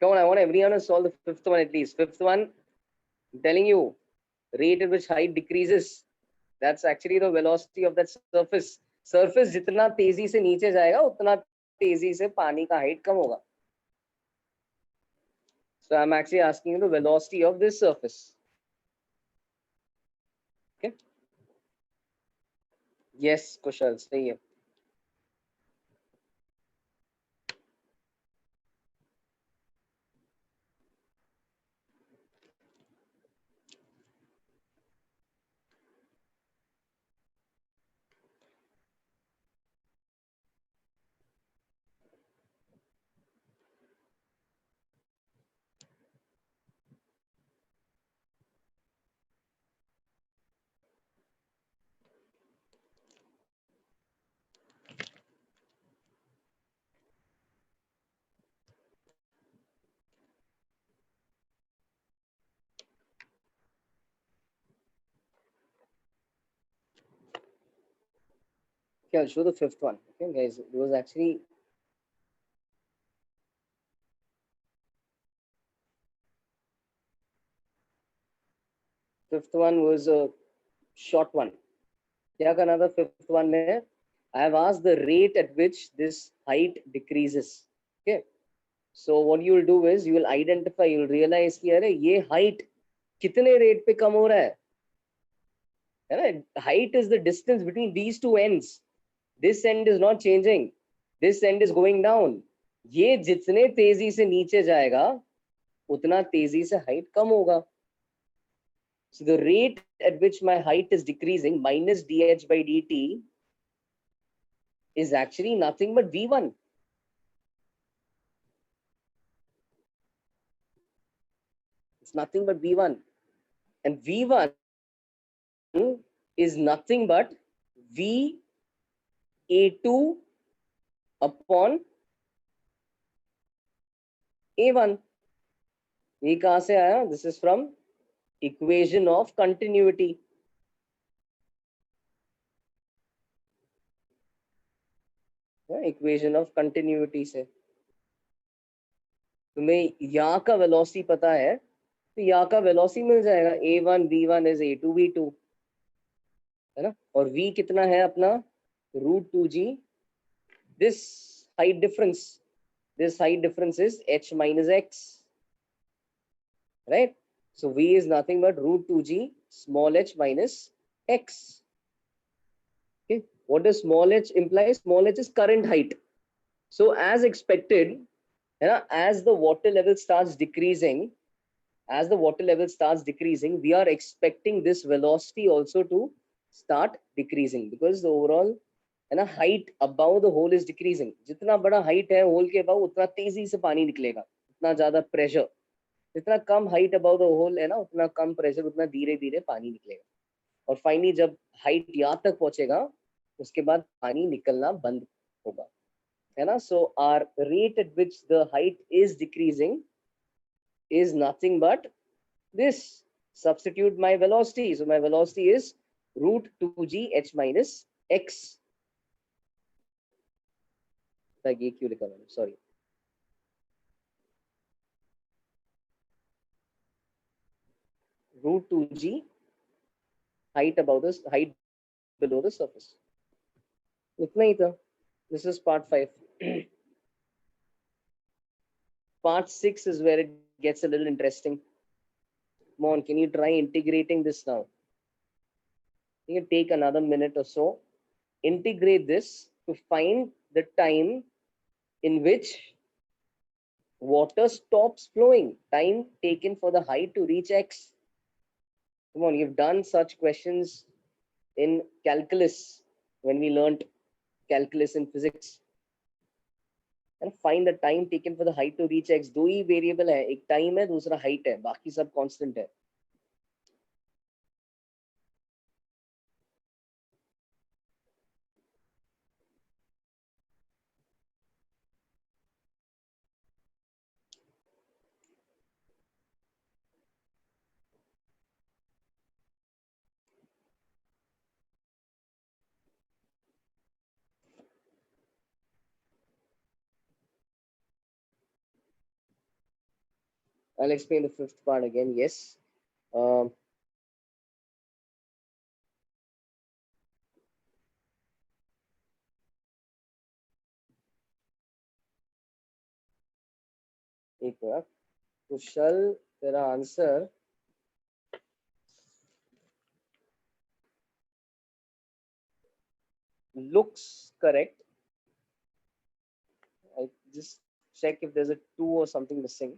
Come on, I want everyone to solve the fifth one at least. Fifth one, I'm telling you, rate at which height decreases, that's actually the velocity of that surface. Surface जितना तेजी से नीचे जाएगा उतना तेजी से पानी का height कम होगा. So I'm actually asking you the velocity of this surface. Okay. Yes, Kushal, सही है. Okay, I'll show the fifth one. Okay, guys, it was actually fifth one was a short one. क्या करना था fifth one में? I have asked the rate at which this height decreases. Okay, so what you will do is you will identify, you will realize कि अरे ये height कितने rate पे कम हो रहा है ना? Height is the distance between these two ends. This end is not changing, this end is going down. ये जितने तेजी से नीचे जाएगा उतना तेजी से height कम होगा. So the rate at which my height is decreasing minus dh by dt is actually nothing but v1. It's nothing but v1, and v1 is nothing but v a2 upon a1. ये कहाँ से आया? This is from equation of continuity. Equation of continuity से तुम्हें यहाँ का velocity पता है तो यहाँ का वेलोसिटी मिल जाएगा. a1 v1 is a2 v2, है ना? और v कितना है अपना? √2g. this height difference is h minus x, right? So v is nothing but √2g small h minus x. Okay, what does small h imply? Small h is current height. So as expected, as the water level starts decreasing, we are expecting this velocity also to start decreasing because the overall height above the hole is decreasing. जितना बड़ा height है hole के above उतना तेजी से पानी निकलेगा, उतना ज्यादा pressure. जितना कम height above the hole है ना उतना कम pressure, उतना धीरे धीरे पानी निकलेगा. और फाइनली जब height यहाँ तक पहुंचेगा उसके बाद पानी निकलना बंद होगा, है ना? So our rate at which the height is decreasing is nothing but this. Substitute my velocity. So my velocity is √2g h minus x. ये क्यों लिखा मैंने? Sorry. √2g height above this height below the surface. इतना ही था. This is part 5. Part 6 is where it gets a little interesting. Come on, can you try integrating this now? You can take another minute or so. Integrate this to find the time in which water stops flowing. Time taken for the height to reach x. Come on, you've done such questions in calculus when we learned calculus in physics. And find the time taken for the height to reach x. दो ही variable है, एक time है, दूसरा height है, बाकी सब constant है. I'll explain the fifth part again. Yes. एक मिनट. कुशल, तेरा answer looks correct. I just check if there's a 2 or something missing.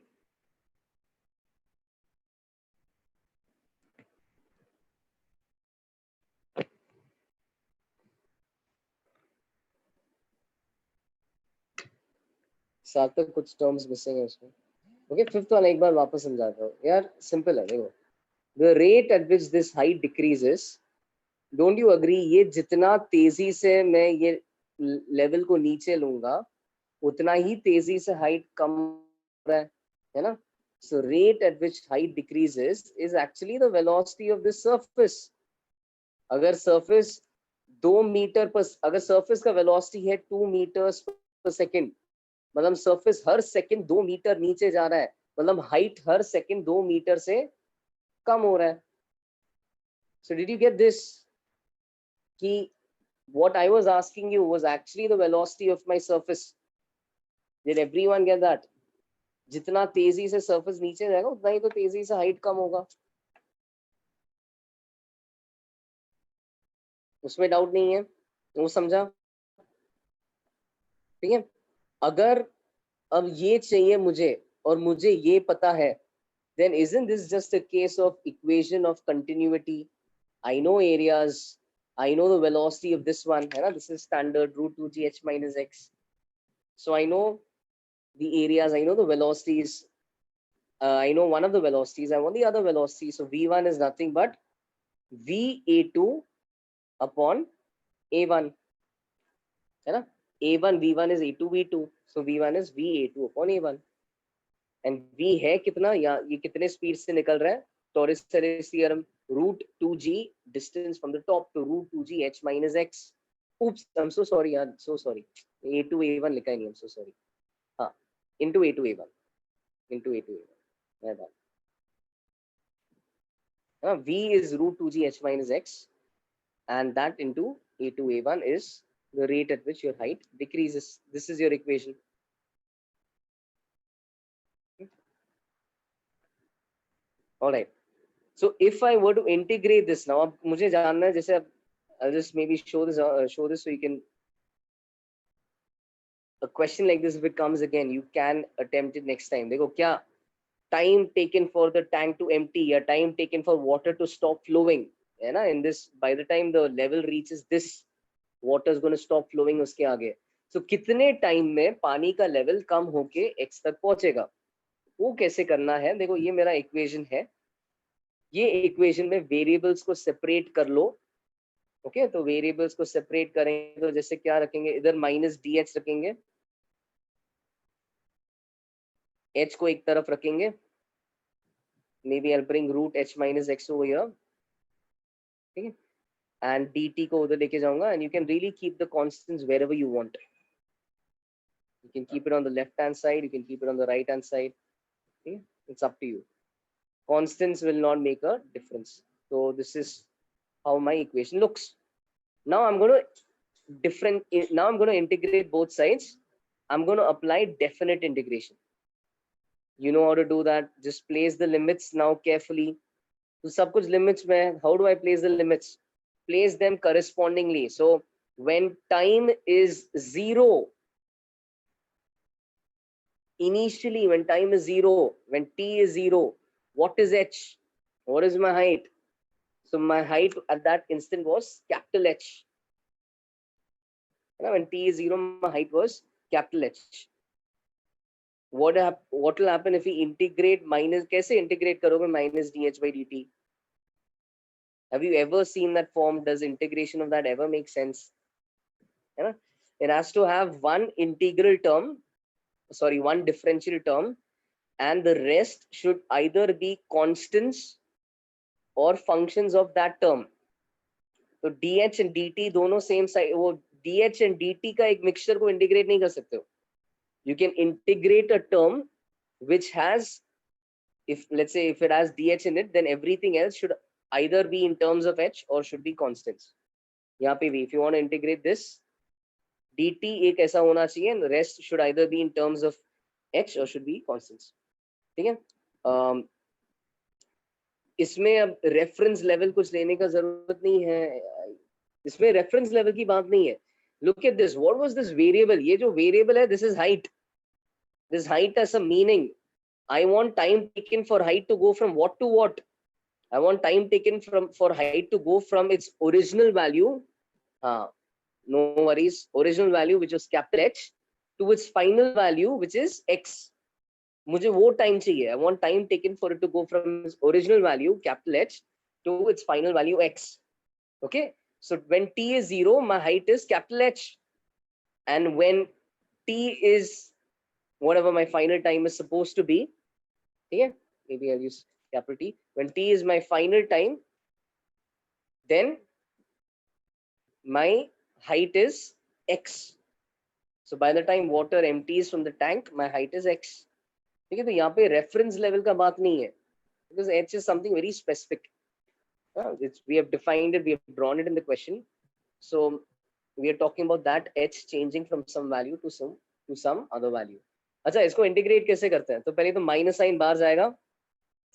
सार्थक कुछ टर्म्स मिसिंग है उसमें. ओके, फिफ्थ वाला एक बार वापस समझाता हूँ यार. सिंपल है, देखो. The rate at which this height decreases, don't you agree, ये जितना तेजी से मैं ये लेवल को नीचे लूंगा उतना ही तेजी से हाइट कम हो रहा है ना. So rate at which height decreases is actually the velocity of the surface. अगर surface 2 मीटर पर, अगर surface का velocity है 2 meters per second, मतलब surface हर सेकंड 2 मीटर नीचे जा रहा है, मतलब हाइट हर सेकंड 2 मीटर से कम हो रहा है. So did you get this? कि what I was asking you was actually the velocity of my surface. Did everyone get that? जितना तेजी से सरफेस नीचे जाएगा उतना ही तो तेजी से हाइट कम होगा. उसमें डाउट नहीं है, वो समझा. ठीक है. अगर अब ये चाहिए मुझे और मुझे ये पता है, then isn't this just a case of equation of continuity? I know areas, I know the velocity of this one, है ना. This is standard root 2g h minus x. So I know the areas, I know the velocities. I know one of the velocities, I want the other velocity. So v1 is nothing but va2 upon a1, है ना. a1 v1 is a2 v2, so v1 is va2 upon a1. and v है कितना, यहाँ ये कितने speed से निकल रहा है. Torres-Serres theorem, root 2g distance from the top to root 2g h minus x. Oops, I'm so sorry यार, so sorry. a2 a1 लिखा ही नहीं, I'm so sorry. हाँ, into a2 a1, into a2 a1. my bad. V is root 2g h minus x, and that into a2 a1 is the rate at which your height decreases. This is your equation. All right. So if I were to integrate this now, अब मुझे जानना है, जैसे I'll just maybe show this so you can. A question like this, if it comes again, you can attempt it next time. देखो क्या time taken for the tank to empty या time taken for water to stop flowing, है ना. In this, by the time the level reaches this, water is going to stop flowing उसके आगे. So कितने time में पानी का level कम होके x तक पहुंचेगा, वो कैसे करना है. देखो ये मेरा इक्वेशन है. ये इक्वेशन में वेरिएबल्स को सेपरेट कर लो. ओके, तो वेरिएबल्स को सेपरेट करेंगे तो जैसे क्या रखेंगे, इधर माइनस डी एच रखेंगे, h को एक तरफ रखेंगे. maybe I'll bring root h minus x over here. ठीक है. and dt को उधर लेके जाऊंगा, and you can really keep the constants wherever you want. You can keep it on the left hand side, you can keep it on the right hand side. Okay? It's up to you. Constants will not make a difference. So this is how my equation looks. Now I'm going to integrate both sides. I'm going to apply definite integration. You know how to do that. Just place the limits now carefully. तो सब कुछ limits में. How do I place the limits? Place them correspondingly. So when time is 0, initially when time is 0, when t is 0, what is h? What is my height? So my height at that instant was capital H. When t is 0, my height was capital H. What will happen if we integrate minus? कैसे integrate करोगे minus dh by dt? Have you ever seen that form? Does integration of that ever make sense? It has to have one integral term, sorry, one differential term, and the rest should either be constants or functions of that term. तो dh and dt दोनों same side, वो dh and dt का एक mixture को integrate नहीं कर सकते हो. You can integrate a term which has, if let's say if it has dh in it, then everything else should either be in terms of h or should be constants. यहाँ पे भी if you want to integrate this, dt एक ऐसा होना चाहिए and the rest should either be in terms of h or should be constants. ठीक है. इसमें अब रेफरेंस लेवल कुछ लेने का जरूरत नहीं है. इसमें रेफरेंस लेवल की बात नहीं है. Look at this. What was this variable? ये जो variable है, this is height. This height has a meaning. I want time taken for height to go from what to what? I want time taken for height to go from its original value. No worries. Original value, which was capital H, to its final value, which is x. मुझे वो time चाहिए. I want time taken for it to go from its original value, capital H, to its final value x. Okay. So when t is 0, my height is capital H. And when t is whatever my final time is supposed to be, yeah, maybe I'll use capital T. When t is my final time, then my height is x. So by the time water empties from the tank, my height is x. ठीक है. तो यहाँ पे reference level का बात नहीं है, because h is something very specific. We have defined it, we have drawn it in the question. So we are talking about that h changing from some value to some other value. अच्छा, इसको integrate कैसे करते हैं? तो पहले तो minus sign बाहर जाएगा.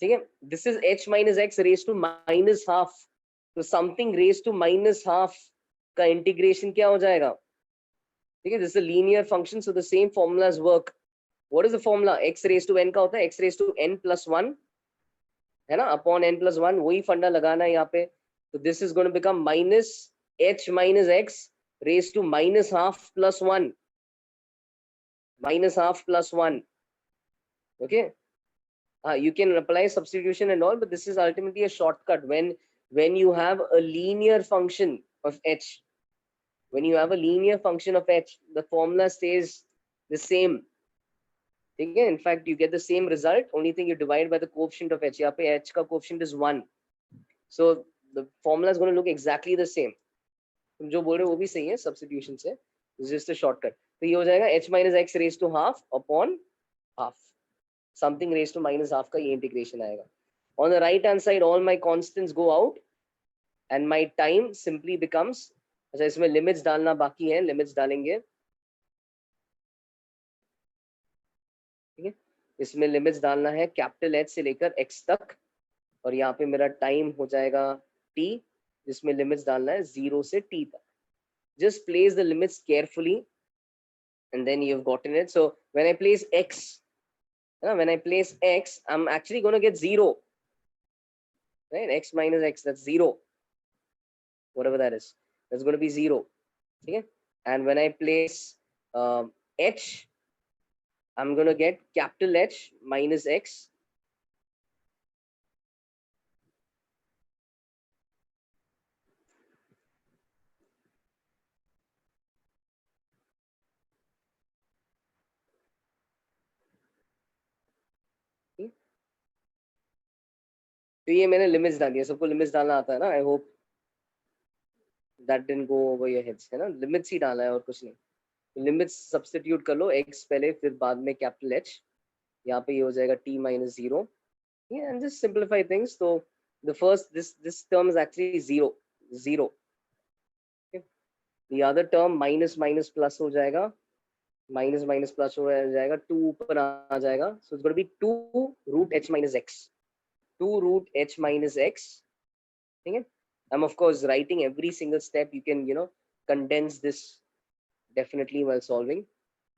ठीक है. This is h minus x raised to minus half. तो something raised to minus half का integration क्या हो जाएगा? ठीक है. This is a linear function, so the same formulas work. What is the formula? X raised to n का होता है x raised to n plus 1, है ना, upon n plus 1. वही फंडा लगाना है यहाँ पे. So this is going to become minus h minus x raised to minus half plus 1. Minus half plus 1. Okay. You can apply substitution and all, but this is ultimately a shortcut when you have a linear function of h. When you have a linear function of h, the formula stays the same. Okay? In fact, you get the same result. Only thing you divide by the coefficient of h. यहाँ पे h का coefficient is 1. So the formula is going to look exactly the same. तुम जो बोल रहे हो वो भी सही है substitution से. This is just a shortcut. तो ये हो जाएगा h minus x raised to half upon half. Something raised to minus half का ये integration आएगा. On the right hand side, all my constants go out and my time simply becomes. अच्छा, इसमें limits डालना बाकी है. Limits डालेंगे. ठीक है. इसमें limits डालना है capital H से लेकर x तक, और यहाँ पे मेरा time हो जाएगा t, जिसमें limits डालना है 0 से t तक. Just place the limits carefully and then you've gotten it. So when I place x, I'm actually going to get 0. Right? X minus x, that's 0. Whatever that is, that's going to be 0. Okay? And when I place h, I'm going to get capital H minus x. तो ये मैंने limits डाली है. सबको limits डालना आता है ना? I hope that didn't go over your heads, है ना? लिमिट्स ही डाला है और कुछ नहीं. लिमिट्स सब्स्टिट्यूट कर लो, x पहले फिर बाद में कैपिटल H. यहाँ पे ये हो जाएगा t minus 0. Yeah, and just simplify things. So the first this term is actually 0. Okay. The other term minus minus plus हो जाएगा, minus minus plus हो जाएगा, 2 ऊपर आ जाएगा, so it's going to be 2 root h minus x, 2 root h minus x. ठीक है, I'm of course writing every single step. You can condense this definitely while solving.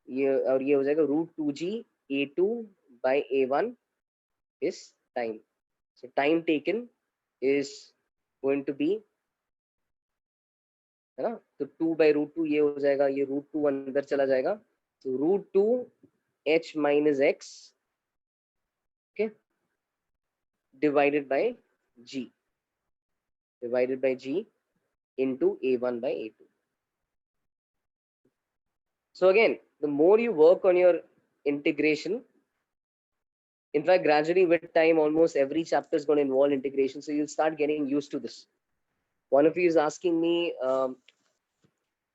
ये और ये हो जाएगा √2g a2 by a1 is time. So time taken is going to be, है ना, तो 2 by √2 ये हो जाएगा, ये √2 अंदर चला जाएगा, तो √2 h minus x, okay, divided by g into a1 by a2. So again, the more you work on your integration, in fact, gradually with time, almost every chapter is going to involve integration. So you'll start getting used to this. One of you is asking me,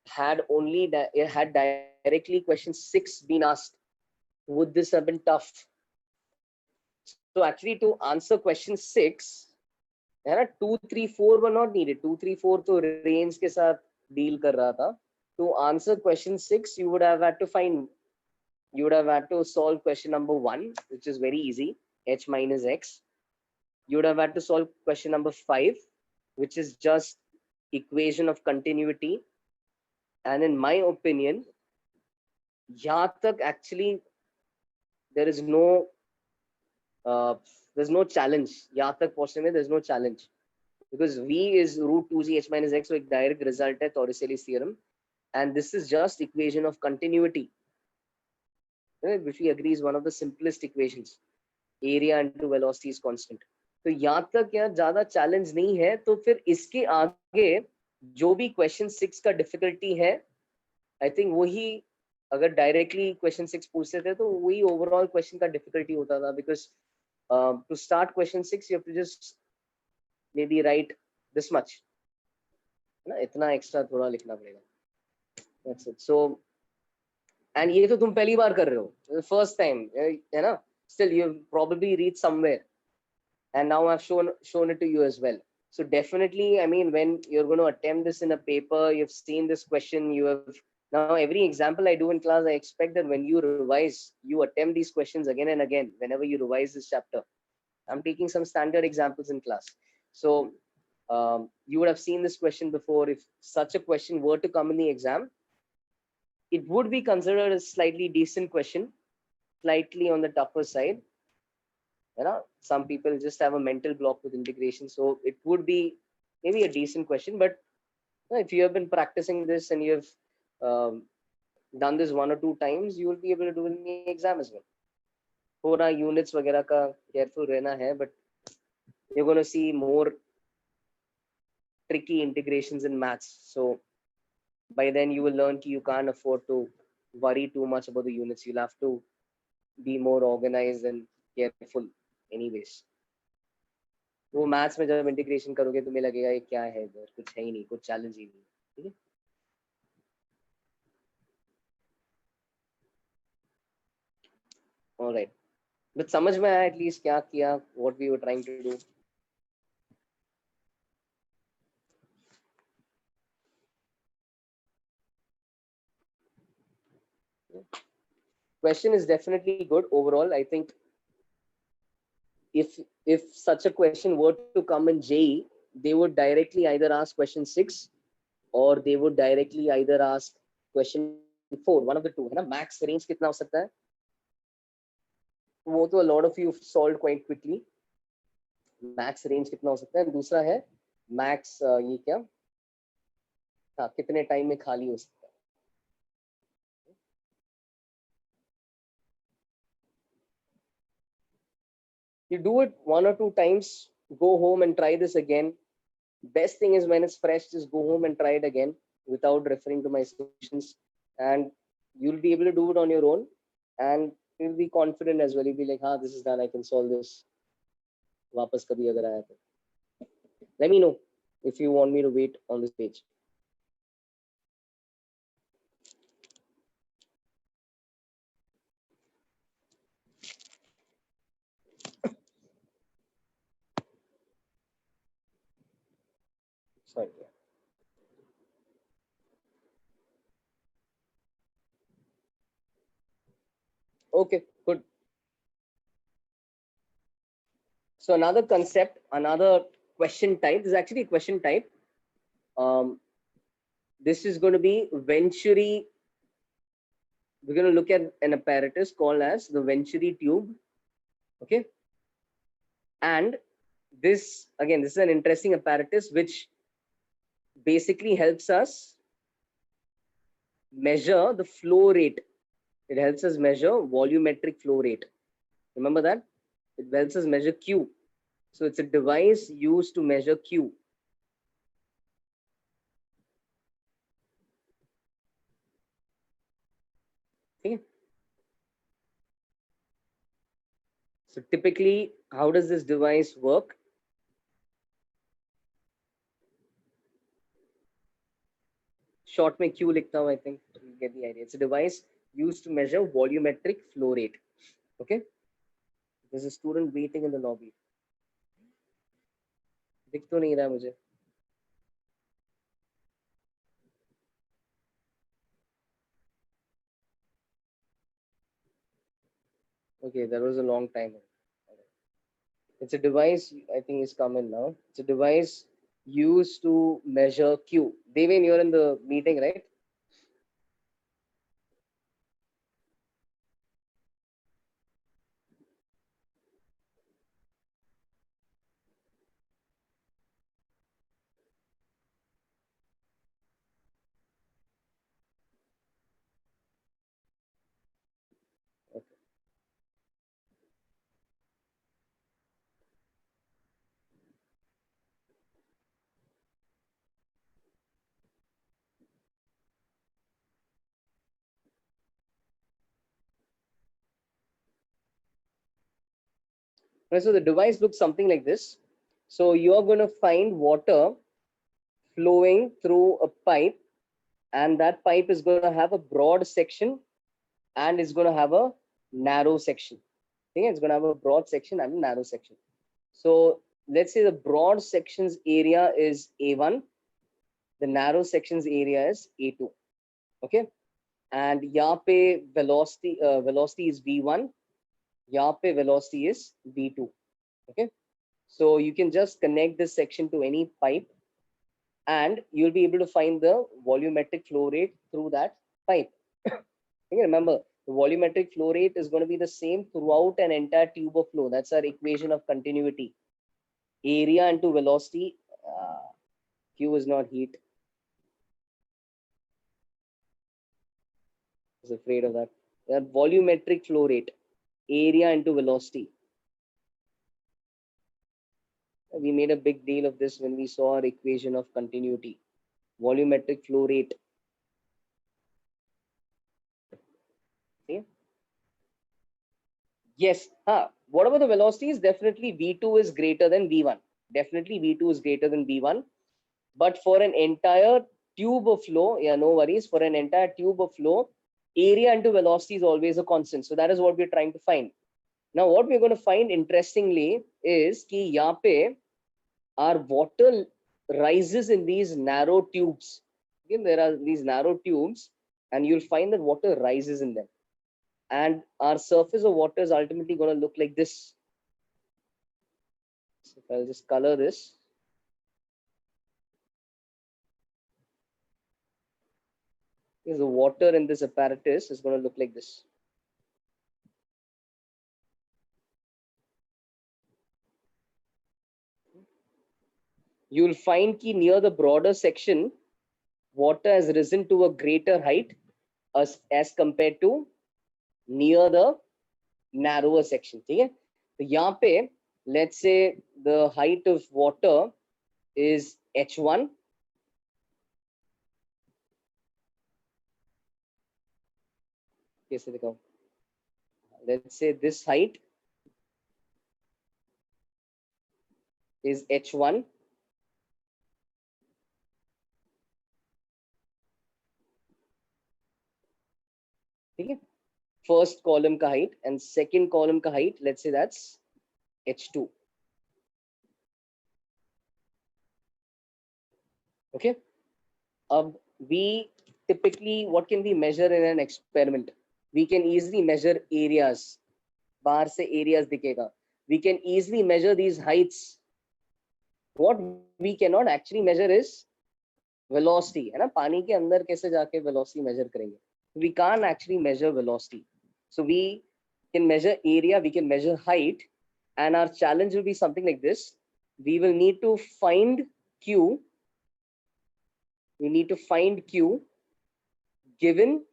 had directly question 6 been asked, would this have been tough? So actually to answer question 6, 2, 3, 4 were not needed. 2, 3, 4 तो range के साथ deal कर रहा था. To answer question 6, you would have had to solve question number 1, which is very easy, h minus x. You would have had to solve question number 5, which is just equation of continuity. And in my opinion, यहाँ तक actually there's no challenge. यहाँ तक पहुंचने में there's no challenge, because v is √2g h minus x, so एक direct result है Torricelli's theorem, and this is just equation of continuity, which we agree is one of the simplest equations. Area into velocity is constant. तो यहाँ तक यहाँ ज्यादा challenge नहीं है. तो फिर इसके आगे जो भी question 6 का difficulty है, I think वही अगर डायरेक्टली क्वेश्चन 6 पूछते थे तो वही ओवरऑल क्वेश्चन का डिफिकल्टी होता था, because to start question 6 you have to just maybe write this much, ना, इतना एक्स्ट्रा थोड़ा लिखना पड़ेगा. That's it. सो एंड ये तो तुम पहली बार कर रहे हो, फर्स्ट टाइम है ना, still you probably read somewhere and now I've shown it to you as well. So definitely, I mean, when you're going to attempt this in a paper, you've seen this question, you have now every example I do in class, I expect that when you revise, you attempt these questions again and again whenever you revise this chapter. I'm taking some standard examples in class. So you would have seen this question before. If such a question were to come in the exam, it would be considered a slightly decent question, slightly on the tougher side. Some people just have a mental block with integration, so it would be maybe a decent question. But if you have been practicing this and you have done this 1 or 2 times, you will be able to do it in the exam as well. थोड़ा units वगैरह का careful रहना है, but you're going to see more tricky integrations in maths. So by then you will learn you can't afford to worry too much about the units. You'll have to be more organized and careful anyways. वो maths में जब integration करोगे तुम्हें लगेगा ये क्या है, इधर कुछ है ही नहीं, कुछ चैलेंज ही नहीं. ठीक है, ऑलराइट. बट समझ में आया एटलीस्ट क्या किया, what we were trying to do. Question is definitely good overall. I think if such a question were to come in JEE, they would directly either ask question 6 or they would directly either ask question 4, one of the two, है ना. Max range कितना हो सकता है वो तो a lot of you solved quite quickly. Max range कितना हो सकता है. दूसरा है max ये क्या, हाँ, कितने टाइम में खाली हो सकता है. You do it 1 or 2 times, go home and try this again. Best thing is when it's fresh, just go home and try it again without referring to my solutions, and you'll be able to do it on your own, and you'll be confident as well. You'll be like, this is done, I can solve this. वापस कभी अगर आया तो let me know if you want me to wait on this page. Sorry. Okay, good. So another concept, another question type. This is actually a question type. This is going to be Venturi. We're going to look at an apparatus called as the Venturi tube. Okay. And this, again, this is an interesting apparatus which basically helps us measure the flow rate. It helps us measure volumetric flow rate. Remember that? It helps us measure Q. So it's a device used to measure Q. Okay. So typically, how does this device work? Short में Q लिखता हूँ, I think you get the idea. It's a device used to measure volumetric flow rate. Okay. There's a student waiting in the lobby. दिख तो नहीं रहा मुझे. Okay, that was a long time. It's a device, I think is coming now. It's a device used to measure Q. Devin, you're in the meeting, right? Okay. Right, so the device looks something like this. So you're going to find water flowing through a pipe, and that pipe is going to have a broad section and it's going to have a narrow section. Okay? It's going to have a broad section and a narrow section. So let's say the broad sections area is A1, the narrow sections area is A2. Okay, and यहाँ पे velocity is V1, यहाँ पे velocity is V2. Okay, so you can just connect this section to any pipe and you'll be able to find the volumetric flow rate through that pipe. Remember, the volumetric flow rate is going to be the same throughout an entire tube of flow. That's our equation of continuity. Area into velocity. Q is not heat. I was afraid of that. That volumetric flow rate. Area into velocity. We made a big deal of this when we saw our equation of continuity. Volumetric flow rate. Okay. Yes. Whatever the velocity is, definitely V2 is greater than V1. Definitely V2 is greater than V1. But for an entire tube of flow, yeah, no worries. For an entire tube of flow, area into velocity is always a constant. So that is what we're trying to find. Now, what we're going to find interestingly is कि यहाँ पे our water rises in these narrow tubes. Again, there are these narrow tubes, and you'll find that water rises in them. And our surface of water is ultimately going to look like this. So if I'll just color this. Because the water in this apparatus is going to look like this. You'll find that near the broader section, water has risen to a greater height as compared to near the narrower section. Okay? So यहाँ पे, let's say the height of water is H1. Let's say this height is H1. Okay? First column ka height and second column ka height, let's say that's H2. Okay. We typically, what can we measure in an experiment? We can easily measure areas. बाहर से areas दिखेगा. We can easily measure these heights. What we cannot actually measure is velocity, है ना? पानी के अंदर कैसे जाके velocity measure करेंगे? We can't actually measure velocity. So we can measure area, we can measure height, and our challenge will be something like this. We will need to find Q. We need to find Q given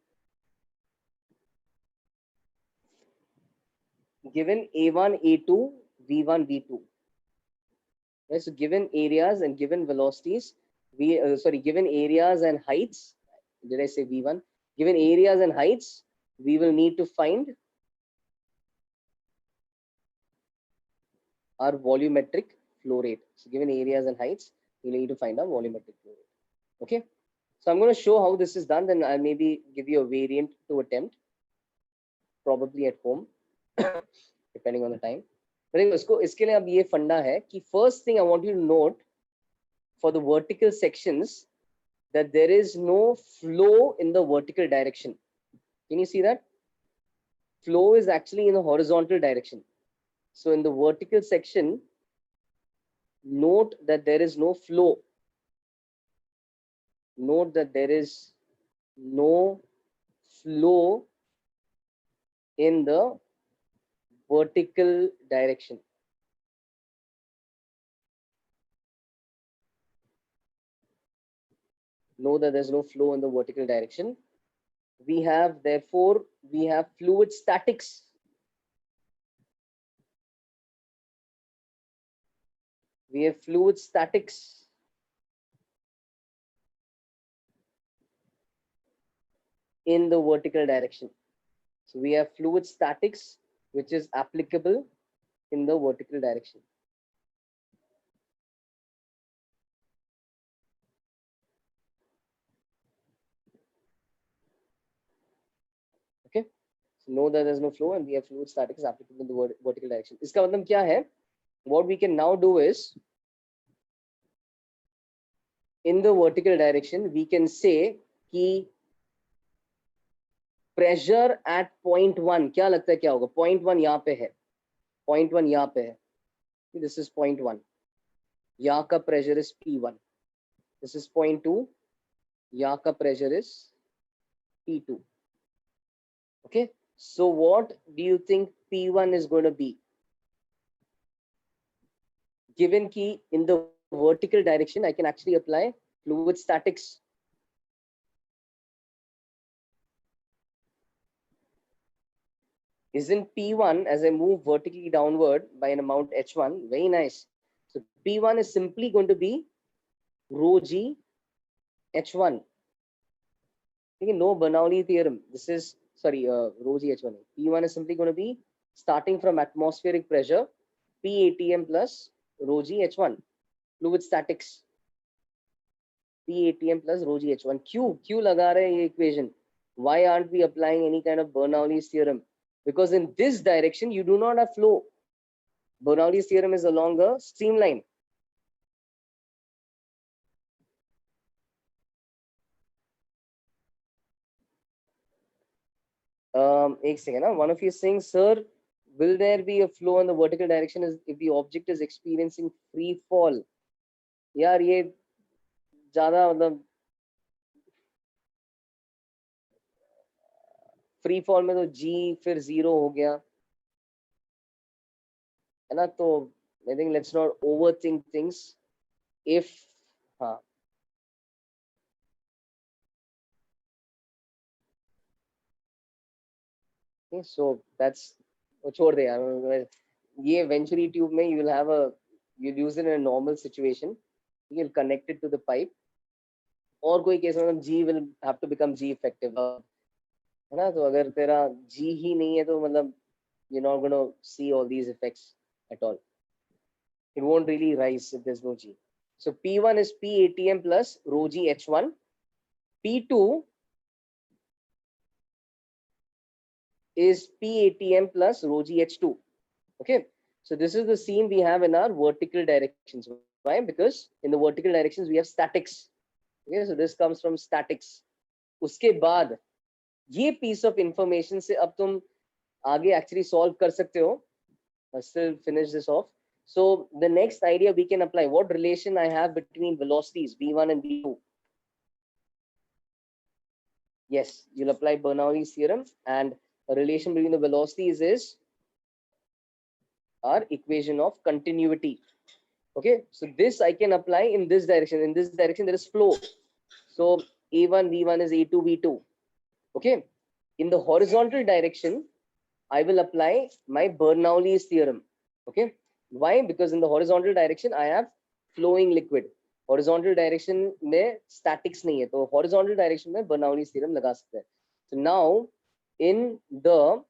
A1, A2, V1, V2. Right? So given areas and given velocities, given areas and heights, did I say V1? Given areas and heights, we will need to find our volumetric flow rate. So given areas and heights, we need to find our volumetric flow rate. Okay. So I'm going to show how this is done. Then I'll maybe give you a variant to attempt, probably at home, depending on the time. But इसके लिए अब ये फंडा है कि first thing I want you to note for the vertical sections that there is no flow in the vertical direction. Can you see that? Flow is actually in the horizontal direction. So in the vertical section, note that there is no flow. Note that there is no flow in the vertical direction. Know that there's no flow in the vertical direction. Therefore, we have fluid statics. We have fluid statics. In the vertical direction. So we have fluid statics, which is applicable in the vertical direction. Okay. So know that there's no flow and we have fluid statics applicable in the vertical direction. इसका मतलब क्या है? What we can now do is, in the vertical direction, we can say कि pressure at point 1 क्या लगता है क्या होगा? Point 1 यहाँ पे है. Point 1 यहाँ पे है. This is point 1. यहाँ का pressure is P1. This is point 2. यहाँ का pressure is P2. Okay. So what do you think P1 is going to be? Given key in the vertical direction, I can actually apply fluid statics. Isn't P1 as I move vertically downward by an amount H1? Very nice. So P1 is simply going to be rho G H1. Okay, no Bernoulli theorem. This is, sorry, rho G H1. P1 is simply going to be starting from atmospheric pressure, P ATM plus rho G H1. Fluid statics. P ATM plus rho G H1. Q लगा रहे हैं ये equation. Why aren't we applying any kind of Bernoulli's theorem? Because in this direction, you do not have flow. Bernoulli's theorem is along a streamline. एक second, huh? One of you is saying, sir, will there be a flow in the vertical direction if the object is experiencing free fall? यार ये ज़्यादा मतलब free fall में तो G फिर 0 हो गया है ना, तो I think let's not overthink things. If हाँ okay, so that's छोड़ दे यार, ये Venturi tube में you'll use it in a normal situation. You'll connect it to the pipe. और कोई केस में G will have to become G effective है ना, तो अगर तेरा G ही नहीं है तो मतलब you're not going to see all these effects at all. It won't really rise if there's no G. So P1 is P ATM plus rho G H1. P2 is P ATM plus rho G H2. Okay. So this is the scene we have in our vertical directions. Why? Because in the vertical directions we have statics. Okay. So this comes from statics. Uske baad, ये piece of information से अब तुम आगे actually solve कर सकते हो. Still finish this off. So the next idea we can apply, what relation I have between velocities v1 and v2. Yes, you'll apply Bernoulli's theorem, and a relation between the velocities is our equation of continuity. Okay, so this I can apply in this direction. In this direction there is flow, so a1 v1 is a2 v2. Okay, in the horizontal direction I will apply my Bernoulli's theorem. Okay, why? Because in the horizontal direction I have flowing liquid. Horizontal direction में statics नहीं है, तो horizontal direction में Bernoulli's theorem लगा सकते हैं. So now in the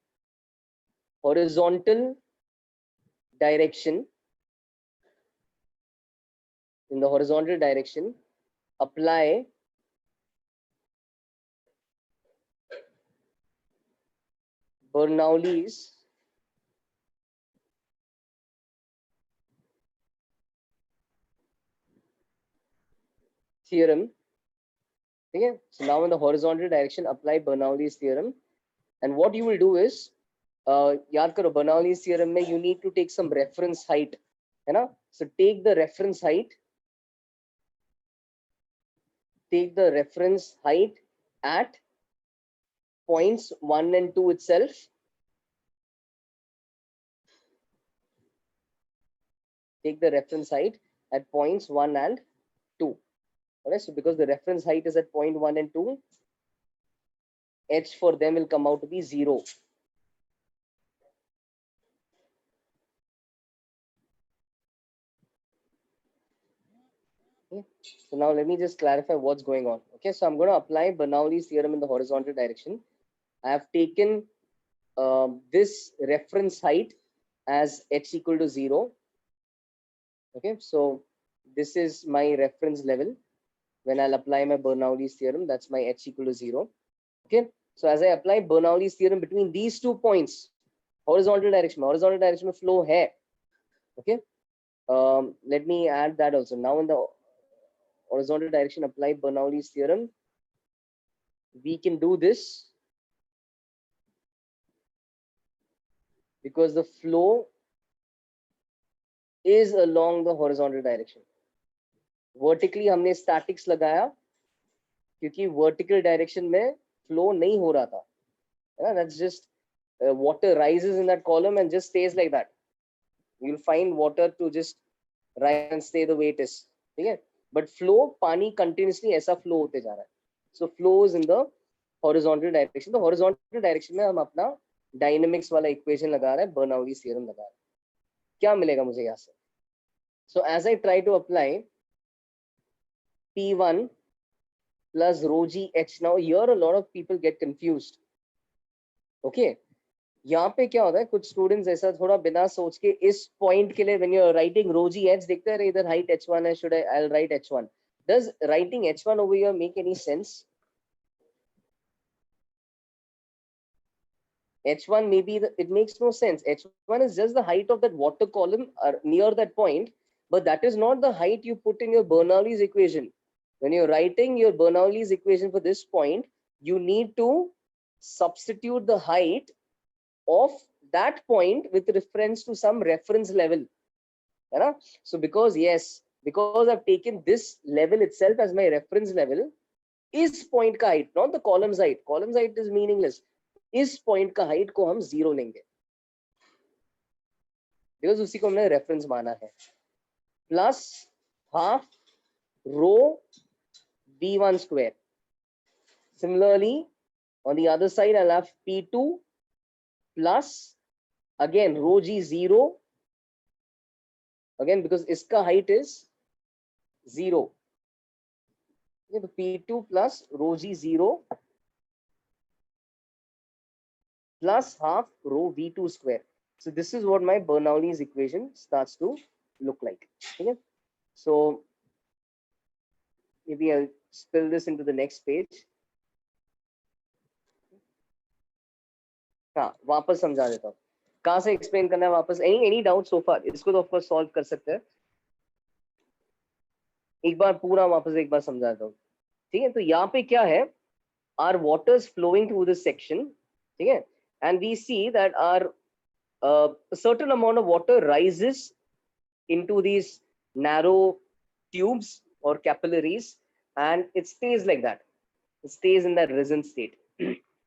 horizontal direction, apply Bernoulli's theorem. Okay, so now in the horizontal direction apply Bernoulli's theorem, and what you will do is याद करो Bernoulli's theorem में you need to take some reference height, है ना? So take the reference height at points 1 and 2 itself. Take the reference height at points 1 and 2. Alright, so because the reference height is at point 1 and 2, h for them will come out to be 0. Okay. So now let me just clarify what's going on. Okay, so I'm going to apply Bernoulli's theorem in the horizontal direction. I have taken this reference height as h equal to 0. Okay, so this is my reference level. When I'll apply my Bernoulli's theorem, that's my h equal to 0. Okay, so as I apply Bernoulli's theorem between these 2 points, horizontal direction में flow hai. Okay, let me add that also. Now in the horizontal direction, apply Bernoulli's theorem. We can do this because the flow is along the horizontal direction. Vertically हमने statics लगाया क्योंकि vertical direction में flow नहीं हो रहा था. That's just water rises in that column and just stays like that. You'll find water to just rise and stay the way it is. Okay? But flow, पानी continuously ऐसा flow होते जा रहा है. So flow is in the horizontal direction. The horizontal direction में हम अपना dynamics वाला equation लगा रहे हैं, Bernoulli's theorem लगा रहे हैं. क्या मिलेगा मुझे यहाँ से? So as I try to apply P1 plus rho g h, now here a lot of people get confused. Okay, यहाँ पे क्या होता है, कुछ स्टूडेंट्स ऐसा थोड़ा बिना सोच के इस पॉइंट के लिए when you are writing rho g h देखते हैं इधर height h1 है, should I'll write h1. Does writing h1 over here make any sense? H1 maybe it makes no sense. H1 is just the height of that water column near that point, but that is not the height you put in your Bernoulli's equation. When you're writing your Bernoulli's equation for this point, you need to substitute the height of that point with reference to some reference level. Right? So because I've taken this level itself as my reference level, is point का height, not the column's height. Column's height is meaningless. इस point का height को हम 0 लेंगे because उसी को हमने reference माना है, plus half rho v1 square. Similarly, on the other side I'll have p2 plus again rho g 0 again because इसका height is 0. Okay, तो p2 plus rho g 0 plus half rho v2 square. So this is what my Bernoulli's equation starts to look like. Okay, so maybe I'll spill this into the next page. हाँ, वापस समझा देता हूँ. कहाँ से explain करना है वापस? any doubt so far? इसको तो ऑफ कोर्स सॉल्व कर सकते हैं. एक बार पूरा वापस एक बार समझा देता हूँ. ठीक है, तो यहाँ पे क्या है, our water is flowing through this section, okay, and we see that our a certain amount of water rises into these narrow tubes or capillaries, and it stays like that. It stays in that risen state.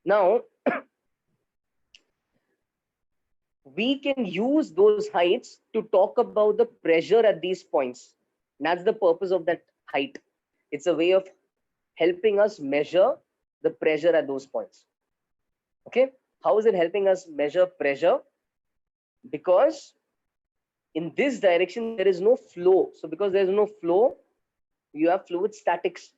Now we can use those heights to talk about the pressure at these points. That's the purpose of that height. It's a way of helping us measure the pressure at those points. Okay, how is it helping us measure pressure? Because in this direction there is no flow. So because there is no flow, you have fluid statics.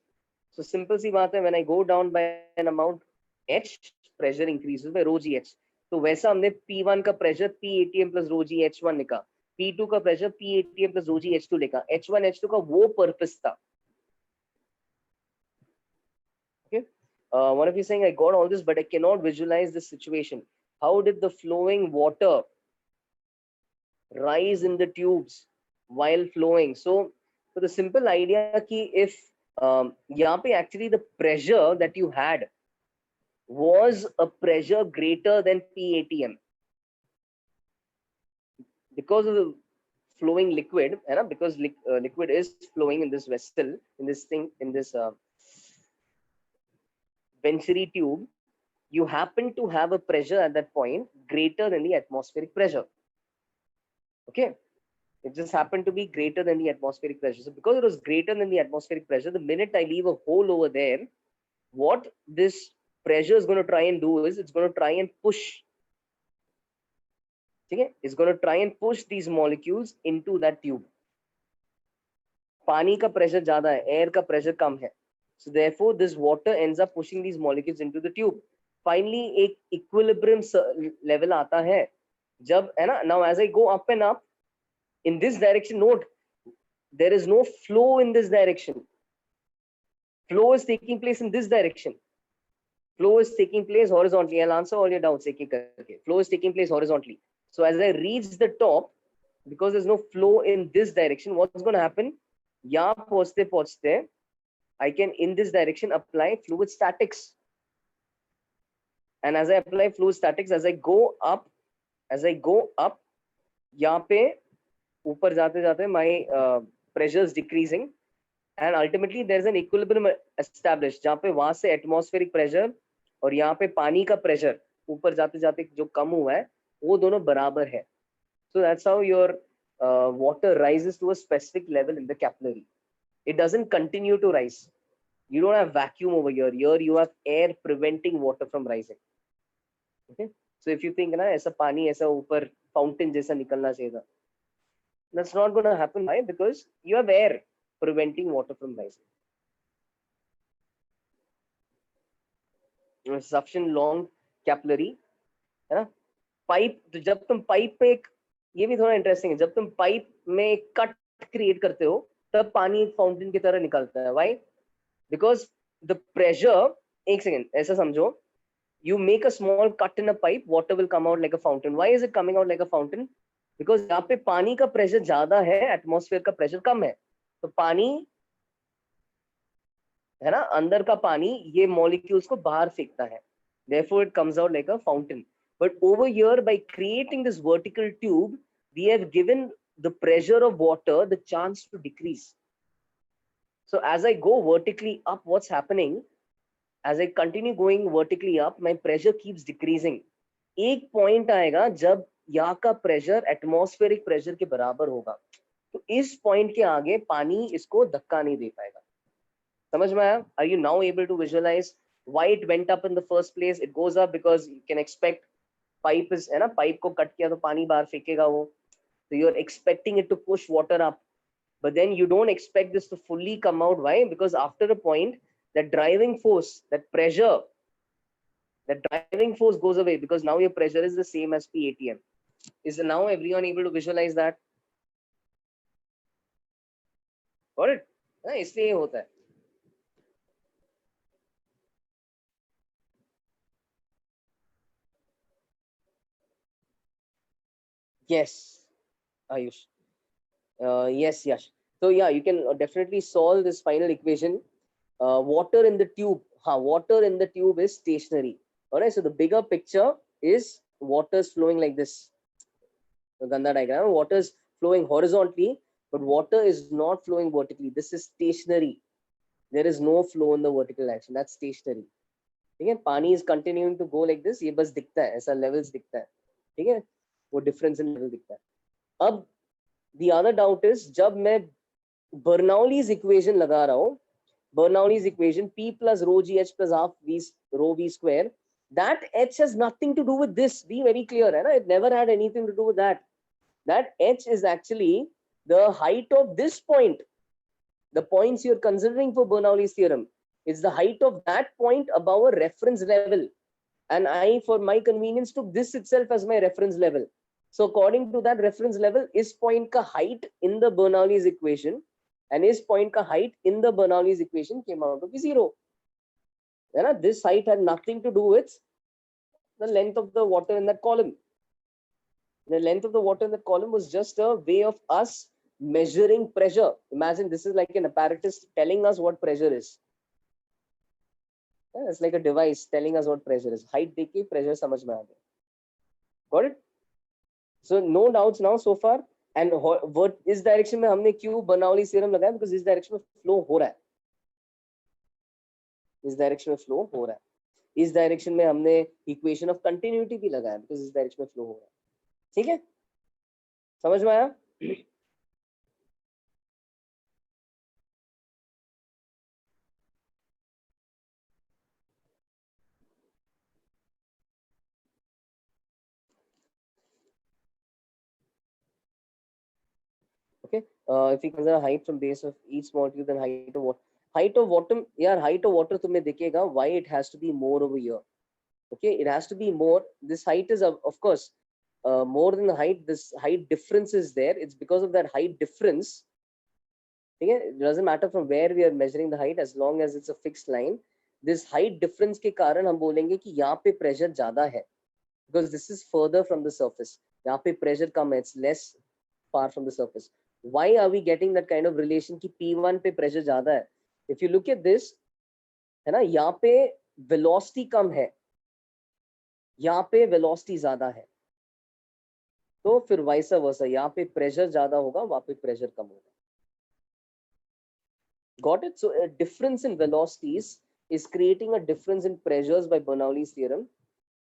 So simple सी बात है, when I go down by an amount h, pressure increases by rho g h. तो वैसा हमने P1 का pressure P ATM plus rho g h1 लिखा, P2 का pressure P ATM plus rho g h2 लिखा, h1 h2 का वो purpose था. Okay, one of you saying I got all this but I cannot visualize this situation. How did the flowing water rise in the tubes while flowing? So the simple idea ki if यहाँ पे actually the pressure that you had was a pressure greater than PATM because of the flowing liquid, है ना? Because liquid is flowing in this vessel, in this thing, in this Venturi tube, you happen to have a pressure at that point greater than the atmospheric pressure. Okay, it just happened to be greater than the atmospheric pressure. So because it was greater than the atmospheric pressure, the minute I leave a hole over there, what this pressure is going to try and do is it's going to try and push. Okay, it's going to try and push these molecules into that tube. पानी का pressure ज़्यादा है, air का pressure कम है. So therefore, this water ends up pushing these molecules into the tube. Finally, एक equilibrium level आता है, जब है ना. Now as I go up and up in this direction, note there is no flow in this direction. Flow is taking place in this direction. Flow is taking place horizontally. I'll answer all your doubts. Flow is taking place horizontally. So as I reach the top, because there's no flow in this direction, what's going to happen? यहाँ पहुँचते पहुँचते, I can in this direction apply fluid statics. And as I apply fluid statics, as I go up, यहाँ पे ऊपर जाते जाते my pressure is decreasing, and ultimately there is an equilibrium established जहाँ पे वहां से atmospheric pressure और यहाँ पे पानी का pressure ऊपर जाते जाते जो कम हुआ है वो दोनों बराबर है. So that's how your water rises to a specific level in the capillary. It doesn't continue to rise. You don't have vacuum over here. Here you have air preventing water from rising. Okay. So if you think ना ऐसा पानी ऐसा ऊपर fountain जैसा निकलना चाहिए था, that's not going to happen. Why? Because you have air preventing water from rising. Sufficient long capillary, है ना. पाइप, तो जब तुम पाइप पे एक, ये भी थोड़ा इंटरेस्टिंग है, जब तुम पाइप में कट क्रिएट करते हो तब पानी एक फाउंटेन की तरह निकलता है. व्हाई? बिकॉज द प्रेशर, एक सेकेंड ऐसा समझो, you make a small cut in a pipe, water will come out like a fountain. Why is it coming out like a fountain? Because यहाँ पे पानी का प्रेशर ज्यादा है, एटमॉस्फेयर का प्रेशर कम है, तो पानी है ना, अंदर का पानी ये मॉलिक्यूल्स को बाहर फेंकता है. Therefore it comes out like a fountain. But over here, by creating this vertical tube, we have given the pressure of water the chance to decrease. So as I go vertically up, what's happening? As I continue going vertically up, my pressure keeps decreasing. एक point आएगा जब यहाँ का pressure atmospheric pressure के बराबर होगा, तो इस point के आगे पानी इसको धक्का नहीं दे पाएगा. समझ में आया? Are you now able to visualize why it went up in the first place? It goes up because you can expect pipe is, है ना, pipe को cut किया तो पानी बाहर फेंकेगा वो, so you're expecting it to push water up, but then you don't expect this to fully come out. Why? Because after a point, that driving force, that pressure, that driving force goes away, because now your pressure is the same as PATM. Is now everyone able to visualize that? Got it? इसलिए होता है. Yes, Ayush. Yes, Yash. So yeah, you can definitely solve this final equation. Water in the tube, water in the tube is stationary. All right, so the bigger picture is water is flowing like this. The Ganda diagram, water is flowing horizontally, but water is not flowing vertically. This is stationary. There is no flow in the vertical direction. That's stationary. ठीक है, पानी is continuing to go like this. ये बस दिखता है, ऐसा levels दिखता है. ठीक है, वो difference in level दिखता है. अब the other doubt is जब मैं Bernoulli's equation लगा रहा हूँ, Bernoulli's equation P plus rho g h plus half v rho v square, that h has nothing to do with this. Be very clear, है ना? It never had anything to do with that. That h is actually the height of this point. The points you're considering for Bernoulli's theorem is the height of that point above a reference level. And I, for my convenience, took this itself as my reference level. So according to that reference level, is point ka height in the Bernoulli's equation and is point ka height in the Bernoulli's equation came out to be 0. This height had nothing to do with the length of the water in that column. The length of the water in that column was just a way of us measuring pressure. Imagine this is like an apparatus telling us what pressure is. It's like a device telling us what pressure is. Height dekhi, pressure samajh mein aa gaya. Got it? So no doubts now so far. And what is direction में हमने क्यों Bernoulli's theorem लगाया? Because इस direction में flow हो रहा है. इस direction में flow हो रहा है. इस direction में हमने equation of continuity भी लगाया because इस direction में flow हो रहा है. ठीक है? समझ में आया? Okay. If we consider height from base of each molecule, then height of water. Height of water, yeah, height of water तुम्हें दिखेगा. Why it has to be more over here? Okay, it has to be more. This height is of course more than the height. This height difference is there. It's because of that height difference. Okay, it doesn't matter from where we are measuring the height as long as it's a fixed line. This height difference के कारण हम बोलेंगे कि यहाँ पे pressure ज़्यादा है because this is further from the surface. यहाँ पे pressure कम है. It's less far from the surface. Why are we getting that kind of relation कि P1 पे pressure ज़्यादा है? If you look at this, है ना, यहाँ पे velocity कम है, यहाँ पे velocity ज़्यादा है, तो फिर वाइस वर्सा, यहाँ पे pressure ज़्यादा होगा, वहाँ पे pressure कम होगा. Got it? So a difference in velocities is creating a difference in pressures by Bernoulli's theorem,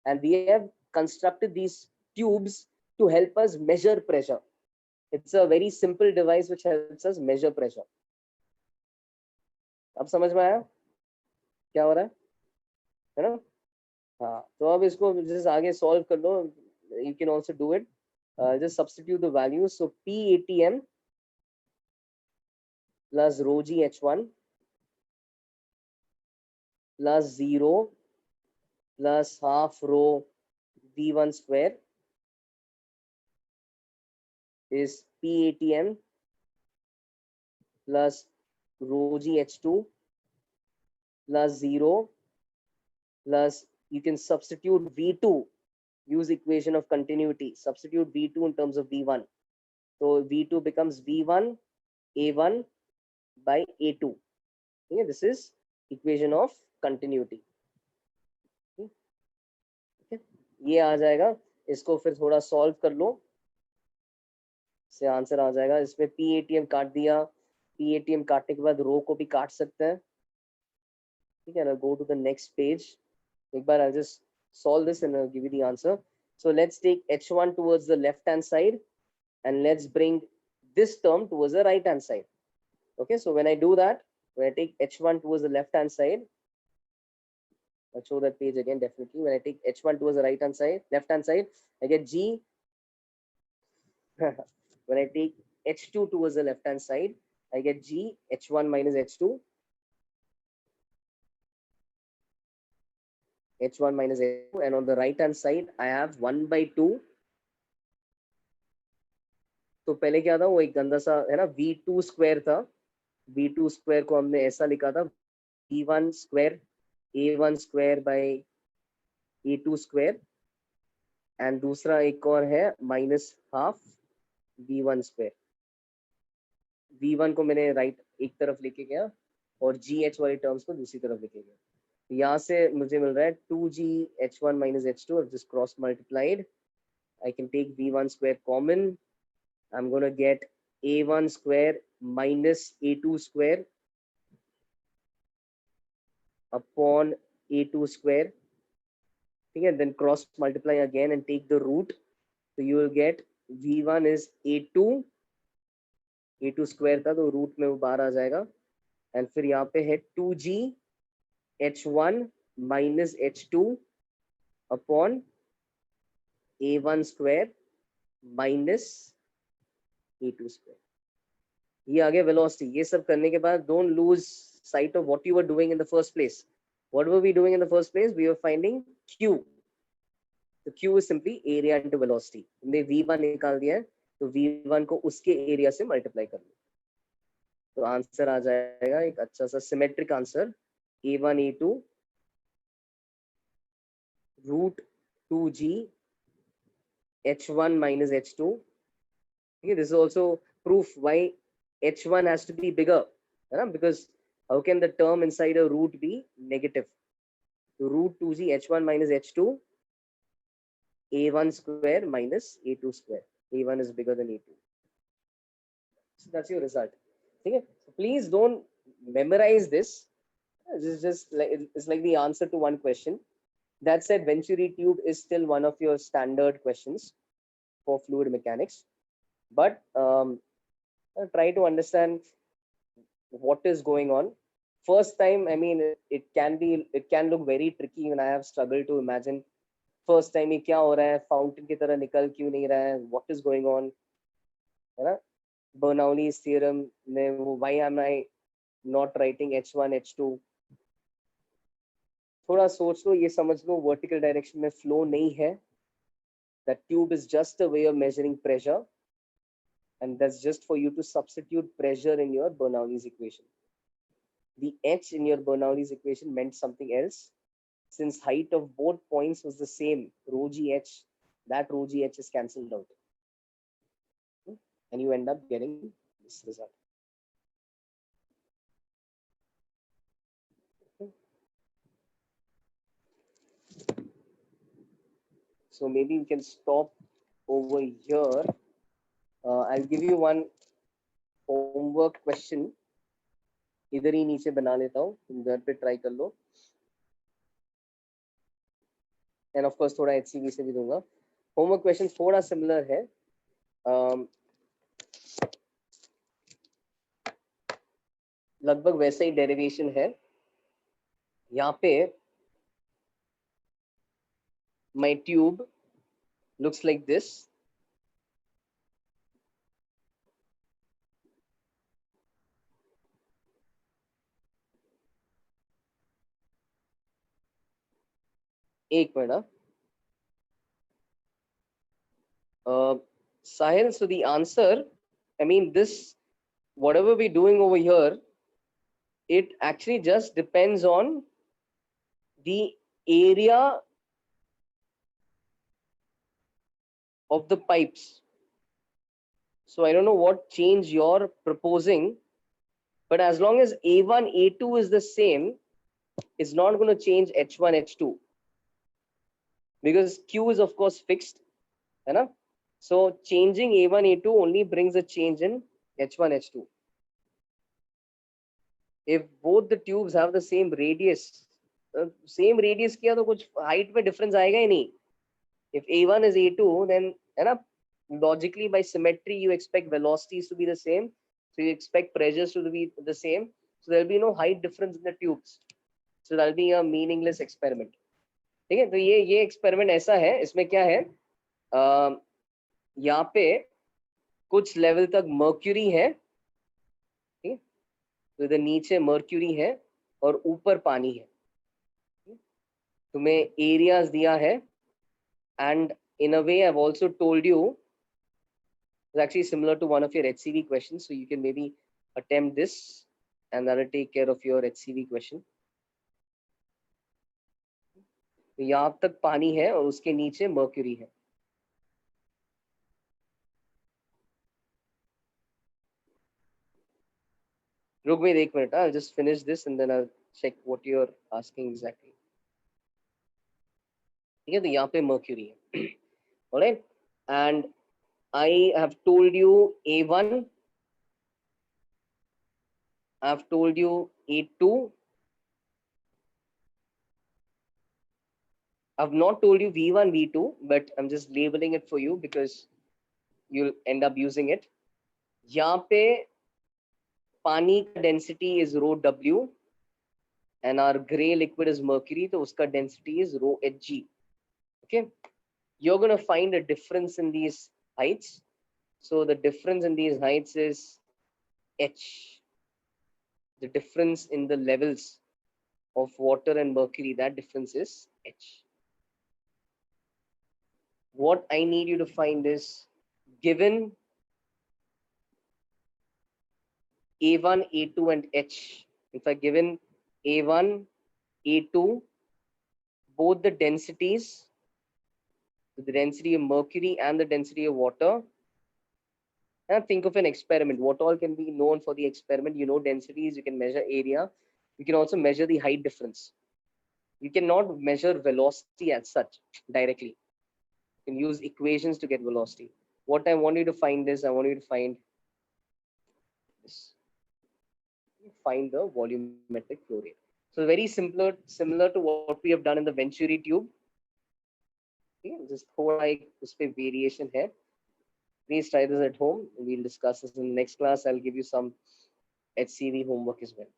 and we have constructed these tubes to help us measure pressure. It's a very simple device which helps us measure pressure. अब समझ में आया क्या हो रहा है ना? हाँ, तो अब इसको जैसे आगे सॉल्व कर लो. You can also do it. Just substitute the values. So P ATM plus rho g H1 plus 0 plus half rho V1 square is P ATM plus rho g H2 plus 0 plus, you can substitute V2, use equation of continuity, substitute V2 in terms of V1. So V2 becomes V1 A1 by A2. Okay, this is equation of continuity. Okay, ये आ जाएगा. इसको फिर थोड़ा solve कर लो, से answer आ जाएगा. इसमें P ATM काट दिया. P ATM काटने के बाद रो को भी काट सकते हैं. ठीक है ना? Go to the next page. एक बार I'll just solve this and I'll give you the answer. So let's take H1 towards the left hand side and let's bring this term towards the right hand side. Okay, so when I do that, when I take H1 towards the left hand side, I'll show that page again definitely. When I take H1 towards the right hand side, left hand side, I get G. When I take H2 towards the left hand side, I get G, H1 minus H2. H1 minus H2, and on the right hand side I have 1 by 2. तो पहले क्या था, वो एक गंदा सा है ना, V2 स्क्वायर था. V2 स्क्वायर को हमने ऐसा लिखा था, V1 square A1 square by A2 square, and दूसरा एक और है minus half V1 square. V1 को मैंने राइट एक तरफ लेके गया और GH वाली टर्म्स को दूसरी तरफ लेके गया. यहाँ से मुझे मिल रहा है 2g h1 minus h2 of this cross multiplied. I can take v1 square common. I'm going to get a1 square minus a2 square upon a2 square. Okay, then cross multiply again and take the root. So you will get v1 is a2 square था तो root में वो बाहर आ जाएगा and फिर यहाँ पे है 2g h1 minus h2 upon a1 square minus a2 square. ये आ गया वेलोसिटी. ये सब करने के बाद don't lose sight of what you were doing in the first place. What were we doing in the first place? We were finding q. The q is simply area into velocity. हमने v1 निकाल दिया है तो v1 को उसके area से multiply कर लो तो आंसर आ जाएगा एक अच्छा सा symmetric answer a1 a2 root 2g h1 minus h2. Okay, this is also proof why h1 has to be bigger, because how can the term inside a root be negative? So root 2g h1 minus h2 a1 square minus a2 square. a1 is bigger than a2. So that's your result. Okay? So please don't memorize this. This is just like it's like the answer to one question. That said, Venturi tube is still one of your standard questions for fluid mechanics. But try to understand what is going on. First time, I mean, it can look very tricky when I have struggled to imagine. First time ये क्या हो रहा है, fountain की तरह निकल क्यों नहीं रहा है, what is going on, है ना? Bernoulli's theorem में वो why am I not writing h1 h2? थोड़ा सोच लो, ये समझ लो vertical direction में flow नहीं है. That tube is just a way of measuring pressure, and that's just for you to substitute pressure in your Bernoulli's equation. The h in your Bernoulli's equation meant something else. Since height of both points was the same, rho g h, that rho g h is cancelled out. And you end up getting this result. So maybe we can stop over here. I'll give you one homework question. इधर ही नीचे बना लेता हूँ, तुम घर पे try कर लो. End of course थोड़ा HCV से भी दूंगा. होमवर्क क्वेश्चन थोड़ा सिमिलर है. लगभग वैसा ही डेरिवेशन है. यहाँ पे my tube looks like this. एक minute. Sahil, so the answer, I mean, this, whatever we're doing over here, it actually just depends on the area of the pipes. So I don't know what change you're proposing, but as long as A1, A2 is the same, it's not going to change H1, H2. Because Q is of course fixed. Right? So changing A1, A2 only brings a change in H1, H2. If both the tubes have the same radius किया तो कुछ height में difference आएगा ही नहीं. If A1 is A2, then है ना, logically by symmetry you expect velocities to be the same, so you expect pressures to be the same, so there will be no height difference in the tubes, so that will be a meaningless experiment. ठीक है, तो ये experiment ऐसा है, इसमें क्या है, यहाँ पे कुछ level तक mercury है, ठीक है, तो इधर नीचे mercury है और ऊपर पानी है. तुम्हें areas दिया है, and in a way I've also told you, it's actually similar to one of your HCV questions, so you can maybe attempt this and that will take care of your HCV question. तो यहाँ तक पानी है और उसके नीचे mercury है. Rugved, एक minute. I'll just finish this and then I'll check what you're asking exactly. ठीक है, तो यहाँ पे mercury है. Alright, and I have told you A1, I have told you A2, I've not told you V1, V2, but I'm just labeling it for you because you'll end up using it. यहाँ पे पानी का density is rho W and our gray liquid is mercury, तो उसका density is rho Hg. Okay, you're going to find a difference in these heights. So the difference in these heights is H. The difference in the levels of water and mercury, that difference is H. What I need you to find is, given A1, A2 and H, in fact given A1, A2, both the densities, the density of mercury and the density of water. Now think of an experiment. What all can be known for the experiment? You know densities, you can measure area, you can also measure the height difference. You cannot measure velocity as such directly. You can use equations to get velocity. What I want you to find is, I want you to find this. Find the volumetric flow rate. So very similar to what we have done in the Venturi tube. Okay, just थोड़ा एक उस पे variation है. Please try this at home. We'll discuss this in the next class. I'll give you some HCV homework as well.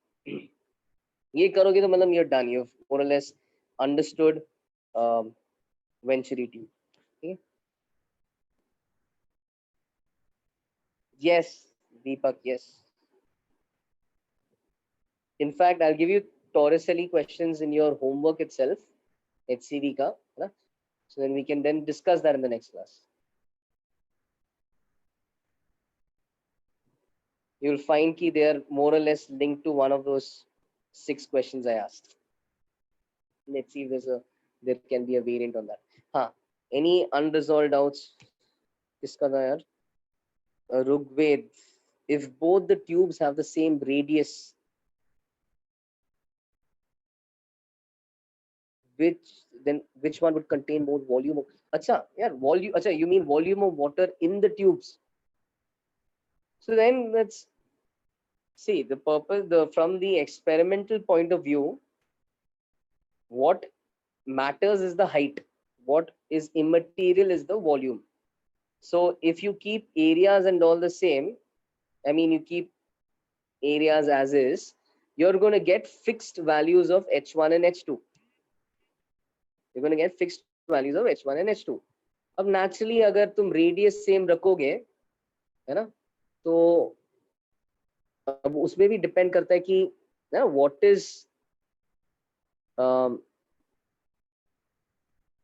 ये करोगे तो मतलब you're done. You've more or less understood Venturi tube. Okay. Yes, Deepak. Yes. In fact, I'll give you Torricelli questions in your homework itself, HCV ka, right? So then we can then discuss that in the next class. You'll find that they are more or less linked to one of those 6 questions I asked. Let's see if there can be a variant on that. Huh. Any unresolved doubts? Kiska tha yaar? Rugved, if both the tubes have the same radius, which one would contain more volume? Acha, yeah, volume. Acha, you mean volume of water in the tubes? So then let's see the purpose. From the experimental point of view, what matters is the height. What is immaterial is the volume. So if you keep areas and all the same, I mean you keep areas as is, you're going to get fixed values of H1 and H2. You're going to get fixed values of H1 and H2. अब naturally अगर तुम radius same रखोगे, है ना, तो अब उसमें भी depend करता है कि ना what is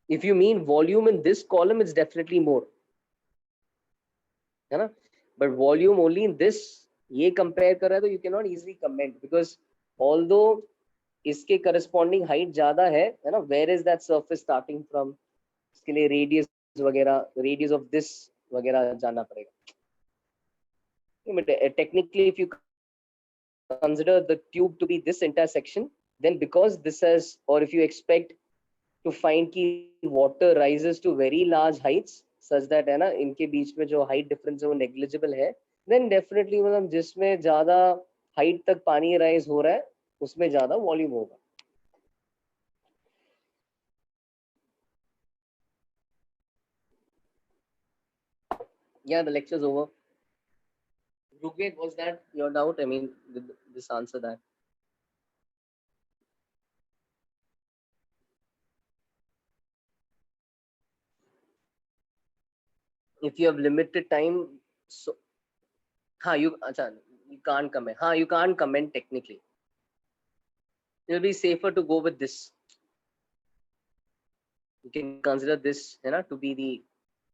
if you mean volume in this column, it's definitely more, है ना, but volume only in this, ये compare कर रहा है तो you cannot easily comment because although इसके corresponding height ज़्यादा है ना, where is that surface starting from? इसके लिए radius वगैरह, radius of this वगैरह जानना पड़ेगा. But technically, if you consider the tube to be this intersection, then because this has, or if you expect to find कि water rises to very large heights such that है ना इनके बीच में जो height difference है वो negligible है, then definitely मतलब जिसमें ज़्यादा height तक पानी rise हो रहा है उसमें ज़्यादा volume होगा. Yeah, the lecture's over. Rugved, was that your doubt? I mean, did this answer that? If you have limited time, so you can't comment. You can't comment technically. It'll be safer to go with this. You can consider this, है ना, to be the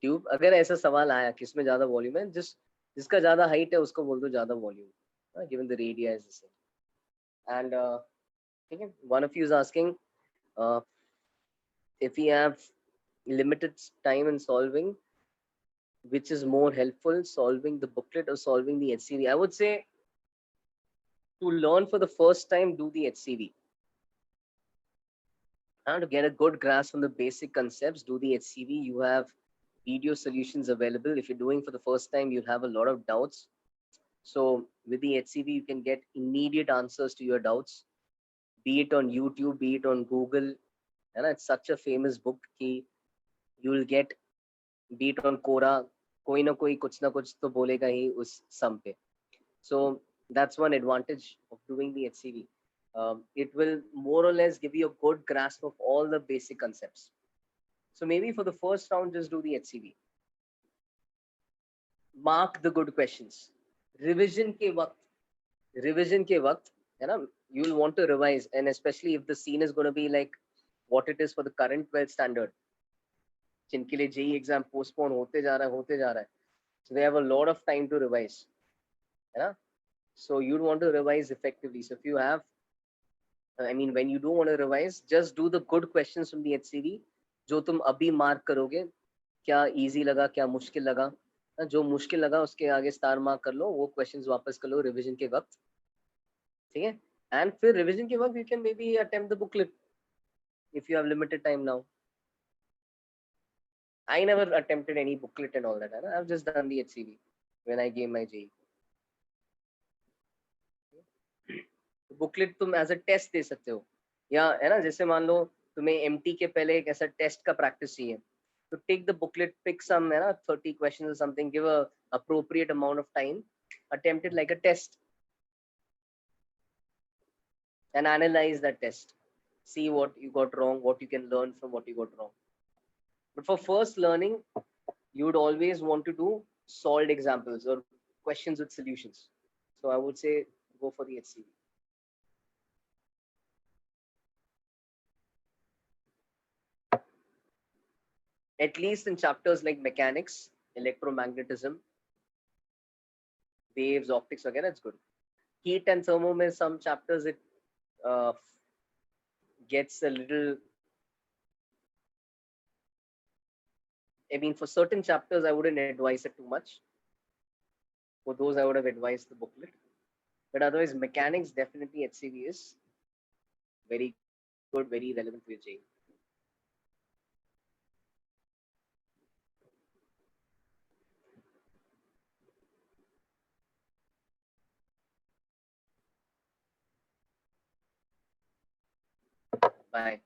tube. अगर ऐसा सवाल आया कि इसमें ज़्यादा volume है, जिसका ज़्यादा height है उसको बोल दो ज़्यादा volume, given the radii is the same. And one of you is asking if we have limited time in solving, which is more helpful, solving the booklet or solving the HCV? I would say To learn for the first time, do the HCV. To get a good grasp on the basic concepts, do the HCV. You have video solutions available. If you're doing for the first time, you'll have a lot of doubts. So with the HCV, you can get immediate answers to your doubts, be it on YouTube, be it on Google. And it's such a famous book कि you will get, be it on Quora, कोई ना कोई कुछ ना कुछ तो बोलेगा ही उस sum पे. So that's one advantage of doing the HCV. It will more or less give you a good grasp of all the basic concepts. So maybe for the first round, just do the HCV. Mark the good questions. Revision के वक्त है ना, you will want to revise, and especially if the scene is going to be like what it is for the current 12th standard, जिनके लिए JEE exam postpone होते जा रहा है, so they have a lot of time to revise, है ना. So you'd want to revise effectively. So if you have, I mean, when you do want to revise, just do the good questions from the HCV. जो तुम अभी mark करोगे, क्या easy लगा, क्या मुश्किल लगा, जो मुश्किल लगा उसके आगे स्टार मार्क कर लो, वो क्वेश्चंस वापस कर लो रिवीजन के वक्त, ठीक है. एंड फिर रिवीजन के वक्त you can may be attempt the booklet if you have limited time now. I never attempted any booklet and all that. I've just done the HCV when I gave my JEE. Booklet तुम as a test दे सकते हो, या है ना, जैसे मान लो तुम्हें MT के पहले एक ऐसा टेस्ट का प्रैक्टिस चाहिए, तो take the booklet, pick some, है ना, 30 क्वेश्चंस और something, give a appropriate amount of time, attempt it like a test and analyze that test, see what you got wrong, what you can learn from what you got wrong. But for first learning, you would always want to do solved examples or questions with solutions. So I would say go for the HCV. At least in chapters like mechanics, electromagnetism, waves, optics, वगैरह, it's good. Heat and thermo में some chapters it uh, gets a little. I mean, for certain chapters, I wouldn't advise it too much. For those, I would have advised the booklet. But otherwise, mechanics, definitely HCV is very good, very relevant to your JEE. Bye.